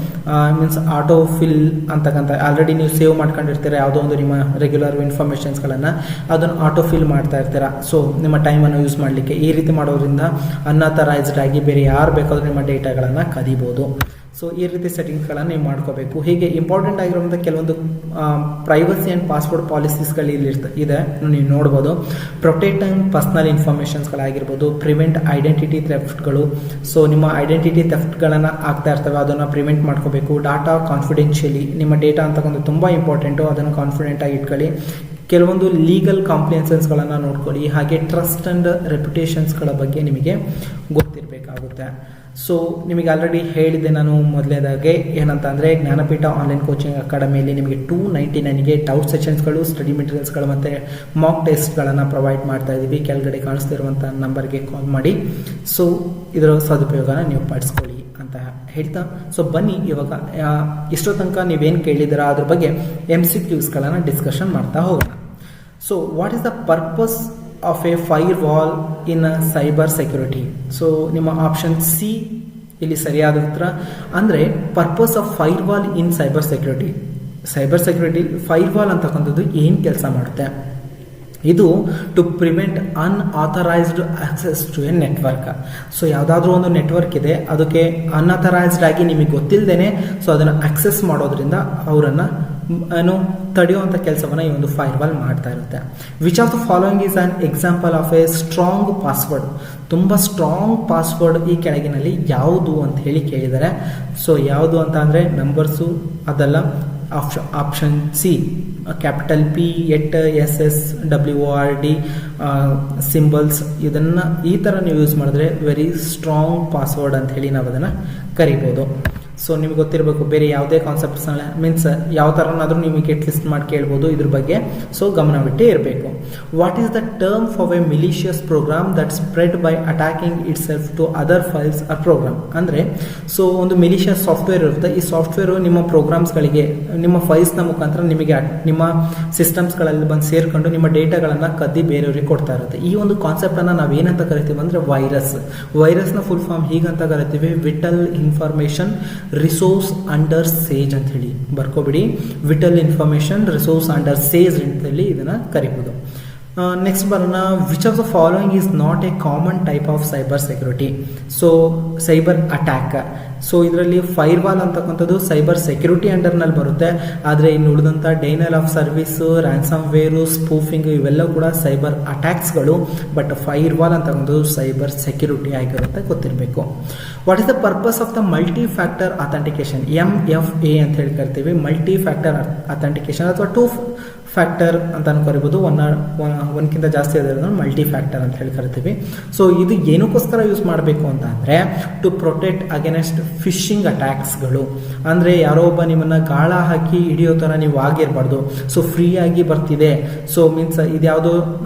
ಮೀನ್ಸ್ ಆಟೋಫಿಲ್ ಅಂತಕ್ಕಂಥ ಆಲ್ರೆಡಿ ನೀವು ಸೇವ್ ಮಾಡ್ಕೊಂಡಿರ್ತೀರ ಯಾವುದೋ ಒಂದು ನಿಮ್ಮ ರೆಗ್ಯುಲರ್ ಇನ್ಫಾರ್ಮೇಷನ್ಸ್ಗಳನ್ನು, ಅದನ್ನು ಆಟೋಫಿಲ್ ಮಾಡ್ತಾ ಇರ್ತೀರ. ಸೊ ನಿಮ್ಮ ಟೈಮನ್ನು ಯೂಸ್ ಮಾಡಲಿಕ್ಕೆ ಈ ರೀತಿ ಮಾಡೋದ್ರಿಂದ ಅನ್ಅಥರೈಸ್ಡ್ ಆಗಿ ಬೇರೆ ಯಾರು ಬೇಕಾದ್ರೂ ನಿಮ್ಮ ಡೇಟಾಗಳನ್ನು ಕದಿಬೋದು. ಸೊ ಈ ರೀತಿ ಸೆಟ್ಟಿಂಗ್ಸ್ಗಳನ್ನು ನೀವು ಮಾಡ್ಕೋಬೇಕು. ಹೀಗೆ ಇಂಪಾರ್ಟೆಂಟ್ ಆಗಿರುವಂಥ ಕೆಲವೊಂದು ಪ್ರೈವಸಿ ಆ್ಯಂಡ್ ಪಾಸ್ವರ್ಡ್ ಪಾಲಿಸೀಸ್ಗಳು ಇಲ್ಲಿ ಇದೆ, ನೀವು ನೋಡ್ಬೋದು. ಪ್ರೊಟೆಕ್ಟಿಂಗ್ ಪರ್ಸನಲ್ ಇನ್ಫಾರ್ಮೇಷನ್ಸ್ಗಳಾಗಿರ್ಬೋದು, ಪ್ರಿವೆಂಟ್ ಐಡೆಂಟಿಟಿ ಥೆಫ್ಟ್ಗಳು. ಸೊ ನಿಮ್ಮ ಐಡೆಂಟಿಟಿ ಥೆಫ್ಟ್ಗಳನ್ನು ಆಗ್ತಾ ಇರ್ತವೆ, ಅದನ್ನು ಪ್ರಿವೆಂಟ್ ಮಾಡ್ಕೋಬೇಕು. ಡಾಟಾ ಕಾನ್ಫಿಡೆನ್ಷಿಯಲಿ, ನಿಮ್ಮ ಡೇಟಾ ಅಂತಕ್ಕಂಥ ತುಂಬ ಇಂಪಾರ್ಟೆಂಟು, ಅದನ್ನು ಕಾನ್ಫಿಡೆಂಟಾಗಿ ಇಟ್ಕೊಳ್ಳಿ. ಕೆಲವೊಂದು ಲೀಗಲ್ ಕಾಂಪ್ಲಿಯನ್ಸಸ್ಗಳನ್ನು ನೋಡ್ಕೊಳ್ಳಿ. ಹಾಗೆ ಟ್ರಸ್ಟ್ ಆ್ಯಂಡ್ ರೆಪ್ಯುಟೇಷನ್ಸ್ಗಳ ಬಗ್ಗೆ ನಿಮಗೆ ಗೊತ್ತಿರಬೇಕಾಗುತ್ತೆ. ಸೊ ನಿಮಗೆ ಆಲ್ರೆಡಿ ಹೇಳಿದೆ ನಾನು ಮೊದಲನೇದಾಗೆ ಏನಂತ ಅಂದರೆ, ಜ್ಞಾನಪೀಠ ಆನ್ಲೈನ್ ಕೋಚಿಂಗ್ ಅಕಾಡೆಮಿಯಲ್ಲಿ ನಿಮಗೆ 299ಗೆ ಡೌಟ್ ಸೆಷನ್ಸ್ಗಳು, ಸ್ಟಡಿ ಮೆಟೀರಿಯಲ್ಸ್ಗಳು ಮತ್ತು ಮಾಕ್ ಟೆಸ್ಟ್ಗಳನ್ನು ಪ್ರೊವೈಡ್ ಮಾಡ್ತಾ ಇದ್ದೀವಿ. ಕೆಳಗಡೆ ಕಾಣಿಸ್ತಿರುವಂಥ ನಂಬರ್ಗೆ ಕಾಲ್ ಮಾಡಿ ಸೊ ಇದರ ಸದುಪಯೋಗನ ನೀವು ಪಡಿಸ್ಕೊಳ್ಳಿ ಅಂತ ಅಂತ ಹೇಳ್ತಾ ಸೊ ಬನ್ನಿ ಇವಾಗ ಇಷ್ಟೋ ತನಕ ನೀವೇನು ಕೇಳಿದ್ದೀರಾ ಅದ್ರ ಬಗ್ಗೆ MCQsಗಳನ್ನು ಡಿಸ್ಕಷನ್ ಮಾಡ್ತಾ ಹೋಗೋಣ. So what is the purpose of a firewall in cyber security? So ನಿಮ್ಮ ಆಪ್ಷನ್ ಸಿ ಇಲ್ಲಿ ಸರಿಯಾದ ಉತ್ತರ. ಅಂದರೆ purpose of firewall in cyber security, cyber security firewall ಅಂತಕ್ಕಂಥದ್ದು ಏನು ಕೆಲಸ ಮಾಡುತ್ತೆ? ಇದು to prevent unauthorized access to a network. So ಯಾವುದಾದ್ರೂ ಒಂದು ನೆಟ್ವರ್ಕ್ ಇದೆ, ಅದಕ್ಕೆ ಅನ್ಆಥರೈಸ್ಡ್ ಆಗಿ ನಿಮಗೆ ಗೊತ್ತಿಲ್ಲದೇನೆ ಸೊ ಅದನ್ನು ಆಕ್ಸೆಸ್ ಮಾಡೋದ್ರಿಂದ ಅವರನ್ನು ತಡೆಯುವಂಥ ಕೆಲಸವನ್ನು ಈ ಒಂದು ಫೈರ್ ವಾಲ್ ಮಾಡ್ತಾ ಇರುತ್ತೆ. Which of the following is an example of A strong password? ತುಂಬ ಸ್ಟ್ರಾಂಗ್ ಪಾಸ್ವರ್ಡ್ ಈ ಕೆಳಗಿನಲ್ಲಿ ಯಾವುದು ಅಂತ ಹೇಳಿ ಕೇಳಿದ್ದಾರೆ. ಸೊ ಯಾವುದು ಅಂತ ಅಂದರೆ ನಂಬರ್ಸು ಅದಲ್ಲ. Option C capital P8SSWORD symbols, ಇದನ್ನು ಈ ಥರ ನೀವು ಯೂಸ್ ಮಾಡಿದ್ರೆ ವೆರಿ ಸ್ಟ್ರಾಂಗ್ ಪಾಸ್ವರ್ಡ್ ಅಂತ ಹೇಳಿ ನಾವು ಅದನ್ನು ಕರಿಬೋದು. ಸೊ ನಿಮ್ಗೆ ಗೊತ್ತಿರಬೇಕು, ಬೇರೆ ಯಾವುದೇ ಕಾನ್ಸೆಪ್ಟ್ಸ್ ಮೀನ್ಸ್ ಯಾವ ಥರನಾದರೂ ನಿಮಗೆ ಟ್ವಿಸ್ಟ್ ಮಾಡಿ ಕೇಳ್ಬೋದು ಇದ್ರ ಬಗ್ಗೆ. ಸೊ ಗಮನವಿಟ್ಟೇ ಇರಬೇಕು. What is the term for a malicious program that spread by attacking itself to other files or program? ಅಂದರೆ ಸೊ ಒಂದು ಮಿಲಿಷಿಯಸ್ ಸಾಫ್ಟ್ವೇರ್ ಇರುತ್ತೆ. ಈ ಸಾಫ್ಟ್ವೇರು ನಿಮ್ಮ ಪ್ರೋಗ್ರಾಮ್ಸ್ಗಳಿಗೆ ನಿಮ್ಮ ಫೈಲ್ಸ್ನ ಮುಖಾಂತರ ನಿಮಗೆ ನಿಮ್ಮ ಸಿಸ್ಟಮ್ಸ್ಗಳಲ್ಲಿ ಬಂದು ಸೇರ್ಕೊಂಡು ನಿಮ್ಮ ಡೇಟಾಗಳನ್ನು ಕದ್ದಿ ಬೇರೆಯವ್ರಿಗೆ ಕೊಡ್ತಾ ಇರುತ್ತೆ. ಈ ಒಂದು ಕಾನ್ಸೆಪ್ಟನ್ನು ನಾವು ಏನಂತ ಕರಿತೀವಿ ಅಂದರೆ ವೈರಸ್ನ ಫುಲ್ ಫಾರ್ಮ್ ಹೀಗಂತ ಕರಿತೀವಿ, vital information resource under siege ಅಂತ ಹೇಳಿ ಬರ್ಕೋಬಿಡಿ. Vital information resource under siege ಅಂತ ಹೇಳಿ ಇದನ್ನ ಕರಿಬಹುದು. ನೆಕ್ಸ್ಟ್ ಬರೋಣ. Which of the following is not a common type of cyber security? So cyber attack. So ಇದರಲ್ಲಿ ಫೈರ್ ವಾಲ್ ಅಂತಕ್ಕಂಥದ್ದು ಸೈಬರ್ ಸೆಕ್ಯೂರಿಟಿ ಅಂಡರ್ನಲ್ಲಿ ಬರುತ್ತೆ. ಆದರೆ ಇನ್ನು ಉಳಿದಂಥ denial of service, ransomware, spoofing ಇವೆಲ್ಲ ಕೂಡ ಸೈಬರ್ ಅಟ್ಯಾಕ್ಸ್ಗಳು. ಬಟ್ ಫೈರ್ ವಾಲ್ ಅಂತಕ್ಕಂಥದ್ದು ಸೈಬರ್ ಸೆಕ್ಯೂರಿಟಿ ಆಗಿರುತ್ತೆ, ಗೊತ್ತಿರಬೇಕು. What is the purpose of the multi factor authentication? MFA ಅಂತ ಹೇಳಿ ಕರಿತೀವಿ. ಮಲ್ಟಿ ಫ್ಯಾಕ್ಟರ್ ಅಥೆಂಟಿಕೇಶನ್ ಅಥವಾ ಟೂ ಫ್ಯಾಕ್ಟರ್ ಅಂತ ಕರಿಬೋದು. ಒಂದಕ್ಕಿಂತ ಜಾಸ್ತಿ ಇರೋದನ್ನು ಮಲ್ಟಿ ಫ್ಯಾಕ್ಟರ್ ಅಂತ ಹೇಳಿ ಕರಿತೀವಿ. ಸೊ ಇದು ಏನಕ್ಕೋಸ್ಕರ ಯೂಸ್ ಮಾಡಬೇಕು ಅಂತ ಅಂದರೆ ಟು ಪ್ರೊಟೆಕ್ಟ್ ಅಗೇನೆಸ್ಟ್ ಫಿಶಿಂಗ್ ಅಟ್ಯಾಕ್ಸ್ಗಳು. ಅಂದರೆ ಯಾರೋ ಒಬ್ಬ ನಿಮ್ಮನ್ನು ಗಾಳ ಹಾಕಿ ಹಿಡಿಯೋ ಥರ ನೀವು ಆಗಿರಬಾರ್ದು. ಸೊ ಫ್ರೀಯಾಗಿ ಬರ್ತಿದೆ, ಸೊ ಮೀನ್ಸ್ ಇದ್ಯಾವುದೋ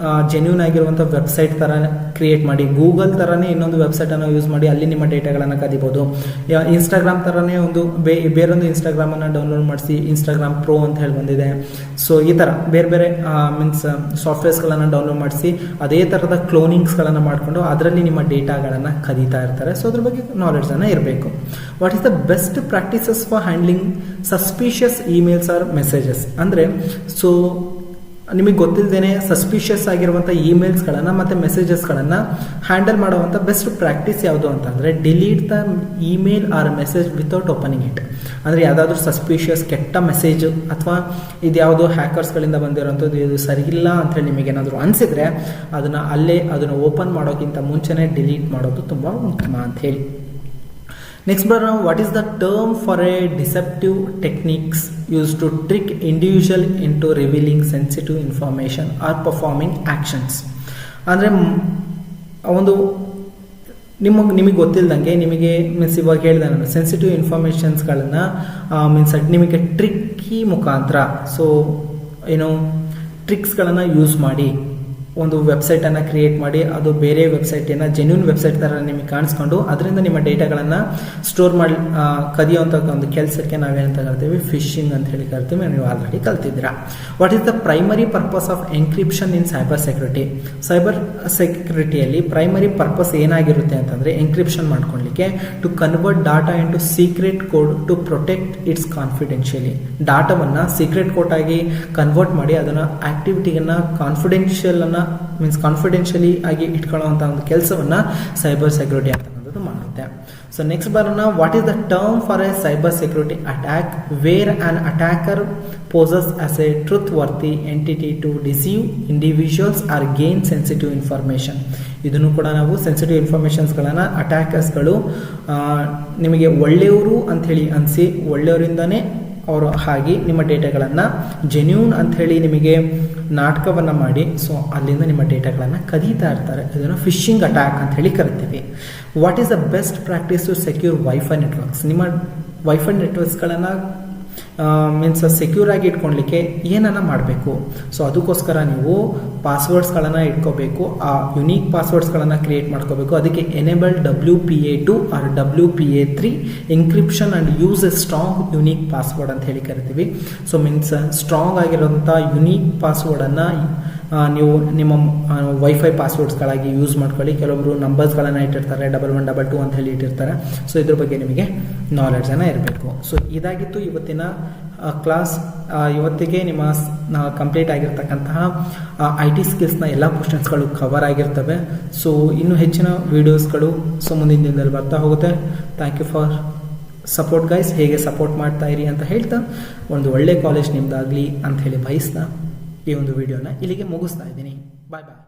ಜೆನ್ಯೂನ್ ಆಗಿರುವಂಥ ವೆಬ್ಸೈಟ್ ಥರ ಕ್ರಿಯೇಟ್ ಮಾಡಿ, ಗೂಗಲ್ ಥರನೇ ಇನ್ನೊಂದು ವೆಬ್ಸೈಟನ್ನು ಯೂಸ್ ಮಾಡಿ ಅಲ್ಲಿ ನಿಮ್ಮ ಡೇಟಾಗಳನ್ನು ಕದಿಬೋದು. ಇನ್ಸ್ಟಾಗ್ರಾಮ್ ಥರನೇ ಒಂದು ಬೇರೊಂದು ಇನ್ಸ್ಟಾಗ್ರಾಮನ್ನು ಡೌನ್ಲೋಡ್ ಮಾಡಿಸಿ ಇನ್ಸ್ಟಾಗ್ರಾಮ್ ಪ್ರೋ ಅಂತ ಹೇಳಿ ಬಂದಿದೆ. ಸೊ ಈ ಥರ ಬೇರೆ ಬೇರೆ ಮೀನ್ಸ್ ಸಾಫ್ಟ್ವೇರ್ಸ್ಗಳನ್ನು ಡೌನ್ಲೋಡ್ ಮಾಡಿಸಿ ಅದೇ ಥರದ ಕ್ಲೋನಿಂಗ್ಸ್ಗಳನ್ನು ಮಾಡಿಕೊಂಡು ಅದರಲ್ಲಿ ನಿಮ್ಮ ಡೇಟಾಗಳನ್ನು ಕದೀತಾ ಇರ್ತಾರೆ. ಸೊ ಅದ್ರ ಬಗ್ಗೆ ನಾಲೆಡ್ಜನ್ನು ಇರಬೇಕು. What is the best practices for handling suspicious emails or messages? ಅಂದರೆ ಸೊ ನಿಮಗೆ ಗೊತ್ತಿಲ್ಲದೇನೆ ಸಸ್ಪಿಷಿಯಸ್ ಆಗಿರುವಂಥ ಇಮೇಲ್ಸ್ಗಳನ್ನು ಮತ್ತು ಮೆಸೇಜಸ್ಗಳನ್ನು ಹ್ಯಾಂಡಲ್ ಮಾಡುವಂಥ ಬೆಸ್ಟ್ ಪ್ರಾಕ್ಟೀಸ್ ಯಾವುದು ಅಂತಂದರೆ delete the email or message without opening it. ಅಂದರೆ ಯಾವುದಾದ್ರೂ ಸಸ್ಪಿಷಿಯಸ್ ಕೆಟ್ಟ ಮೆಸೇಜ್ ಅಥವಾ ಇದ್ಯಾವುದೋ ಹ್ಯಾಕರ್ಸ್ಗಳಿಂದ ಬಂದಿರೋಂಥದ್ದು ಇದು ಸರಿಯಿಲ್ಲ ಅಂತೇಳಿ ನಿಮಗೇನಾದರೂ ಅನಿಸಿದರೆ ಅದನ್ನು ಓಪನ್ ಮಾಡೋಕ್ಕಿಂತ ಮುಂಚೆನೇ ಡಿಲೀಟ್ ಮಾಡೋದು ತುಂಬ ಉತ್ತಮ ಅಂತ ಹೇಳಿ. ನೆಕ್ಸ್ಟ್ ಬರೋಣ. What is the term for a deceptive techniques use to trick individual into revealing sensitive information or performing actions? ಅಂದರೆ ಒಂದು ನಿಮಗೆ ಗೊತ್ತಿಲ್ಲದಂಗೆ ನಿಮಗೆ ಮೀನ್ಸ್ ಇವಾಗ ಹೇಳಿದೆ ನಾನು ಸೆನ್ಸಿಟಿವ್ ಇನ್ಫಾರ್ಮೇಷನ್ಸ್ಗಳನ್ನು ಮೀನ್ಸ್ ನಿಮಗೆ ಟ್ರಿಕ್ಕಿ ಮುಖಾಂತರ ಸೊ ಟ್ರಿಕ್ಸ್ಗಳನ್ನು ಯೂಸ್ ಮಾಡಿ ಒಂದು ವೆಬ್ಸೈಟನ್ನು ಕ್ರಿಯೇಟ್ ಮಾಡಿ ಅದು ಬೇರೆ ವೆಬ್ಸೈಟನ್ನು ಜೆನ್ಯೂನ್ ವೆಬ್ಸೈಟ್ ಥರ ನಿಮಗೆ ಕಾಣಿಸ್ಕೊಂಡು ಅದರಿಂದ ನಿಮ್ಮ ಡೇಟಾಗಳನ್ನು ಸ್ಟೋರ್ ಮಾಡಿ ಕದಿಯೋಂಥ ಒಂದು ಕೆಲಸಕ್ಕೆ ನಾವೇನಂತ ಕರಿತೀವಿ? ಫಿಶಿಂಗ್ ಅಂತ ಹೇಳಿ ಕರಿತೀವಿ. ನೀವು ಆಲ್ರೆಡಿ ಕಲ್ತಿದ್ದೀರಾ. What is the primary purpose of encryption in cyber security? Cyber ಸೆಕ್ಯೂರಿಟಿಯಲ್ಲಿ ಪ್ರೈಮರಿ ಪರ್ಪಸ್ ಏನಾಗಿರುತ್ತೆ ಅಂತಂದರೆ ಎನ್ಕ್ರಿಪ್ಷನ್ ಮಾಡ್ಕೊಳ್ಳಿಕ್ಕೆ, to convert data into secret code to protect its confidentiality. ಡಾಟಾವನ್ನು ಸೀಕ್ರೆಟ್ ಕೋಡ್ ಆಗಿ ಕನ್ವರ್ಟ್ ಮಾಡಿ ಅದನ್ನು ಆಕ್ಟಿವಿಟಿಯನ್ನು ಕಾನ್ಫಿಡೆನ್ಷಿಯಲಿ ಆಗಿ ಇಟ್ಕೊಳ್ಳುವಂಥ ಒಂದು ಕೆಲಸವನ್ನು ಸೈಬರ್ ಸೆಕ್ಯೂರಿಟಿ ಅಂತಕ್ಕಂಥದ್ದು ಮಾಡುತ್ತೆ. ಸೊ ನೆಕ್ಸ್ಟ್ ಬರೋಣ. What is the term for a cyber security attack where an attacker poses as a trustworthy entity to deceive individuals or gain sensitive information? ಇದನ್ನು ಕೂಡ ನಾವು ಸೆನ್ಸಿಟಿವ್ ಇನ್ಫಾರ್ಮೇಷನ್ಸ್ಗಳನ್ನು ಅಟ್ಯಾಕರ್ಸ್ಗಳು ನಿಮಗೆ ಒಳ್ಳೆಯವರು ಅಂಥೇಳಿ ಅನಿಸಿ ಒಳ್ಳೆಯವರಿಂದನೇ ಅವರು ಹಾಗೆ ನಿಮ್ಮ ಡೇಟಾಗಳನ್ನು ಜೆನ್ಯೂನ್ ಅಂಥೇಳಿ ನಿಮಗೆ ನಾಟಕವನ್ನು ಮಾಡಿ ಸೊ ಅಲ್ಲಿಂದ ನಿಮ್ಮ ಡೇಟಾಗಳನ್ನು ಕದೀತಾ ಇರ್ತಾರೆ. ಇದನ್ನು ಫಿಶಿಂಗ್ ಅಟ್ಯಾಕ್ ಅಂತ ಹೇಳಿ ಕರಿತೀವಿ. What is the best practice to secure wifi networks? ನಿಮ್ಮ ವೈಫೈ ನೆಟ್ವರ್ಕ್ಸ್ಗಳನ್ನು ಮೀನ್ಸ್ ಸೆಕ್ಯೂರ್ ಆಗಿ ಇಟ್ಕೊಳ್ಲಿಕ್ಕೆ ಏನನ್ನ ಮಾಡಬೇಕು. ಸೊ ಅದಕ್ಕೋಸ್ಕರ ನೀವು ಪಾಸ್ವರ್ಡ್ಸ್ಗಳನ್ನು ಇಟ್ಕೋಬೇಕು, ಆ ಯುನೀಕ್ ಪಾಸ್ವರ್ಡ್ಸ್ಗಳನ್ನು ಕ್ರಿಯೇಟ್ ಮಾಡ್ಕೋಬೇಕು. ಅದಕ್ಕೆ enable WPA2 or WPA3 encryption and use a strong unique password ಅಂತ ಹೇಳಿ ಕರಿತೀವಿ. ಸೊ ಮೀನ್ಸ್ ಸ್ಟ್ರಾಂಗ್ ಆಗಿರೋಂಥ ಯುನೀಕ್ ಪಾಸ್ವರ್ಡನ್ನು ನೀವು ನಿಮ್ಮ ವೈಫೈ ಪಾಸ್ವರ್ಡ್ಸ್ಗಳಾಗಿ ಯೂಸ್ ಮಾಡ್ಕೊಳ್ಳಿ. ಕೆಲವೊಬ್ಬರು ನಂಬರ್ಸ್ಗಳನ್ನು ಇಟ್ಟಿರ್ತಾರೆ, 1122 ಅಂತ ಹೇಳಿ ಇಟ್ಟಿರ್ತಾರೆ. ಸೊ ಇದ್ರ ಬಗ್ಗೆ ನಿಮಗೆ ನಾಲೆಡ್ಜನ್ನು ಇರಬೇಕು. ಸೊ ಇದಾಗಿತ್ತು ಇವತ್ತಿನ ಕ್ಲಾಸ್. ಇವತ್ತಿಗೆ ನಿಮ್ಮ ಕಂಪ್ಲೀಟ್ ಆಗಿರ್ತಕ್ಕಂತಹ IT ಸ್ಕಿಲ್ಸ್ನ ಎಲ್ಲ ಕ್ವಶನ್ಸ್ಗಳು ಕವರ್ ಆಗಿರ್ತವೆ. ಸೊ ಇನ್ನೂ ಹೆಚ್ಚಿನ ವೀಡಿಯೋಸ್ಗಳು ಮುಂದಿನ ದಿನದಲ್ಲಿ ಬರ್ತಾ ಹೋಗುತ್ತೆ. Thank you for support guys. ಹೇಗೆ ಸಪೋರ್ಟ್ ಮಾಡ್ತಾ ಇರಿ ಅಂತ ಹೇಳ್ತಾ, ಒಂದು ಒಳ್ಳೆ ಕಾಲೇಜ್ ನಿಮ್ದಾಗಲಿ ಅಂತ ಹೇಳಿ ಬಯಸ್ತಾ ಈ ಒಂದು ವಿಡಿಯೋನ ಇಲ್ಲಿಗೆ ಮುಗಿಸ್ತಾ ಇದ್ದೀನಿ. ಬಾಯ್ ಬಾಯ್.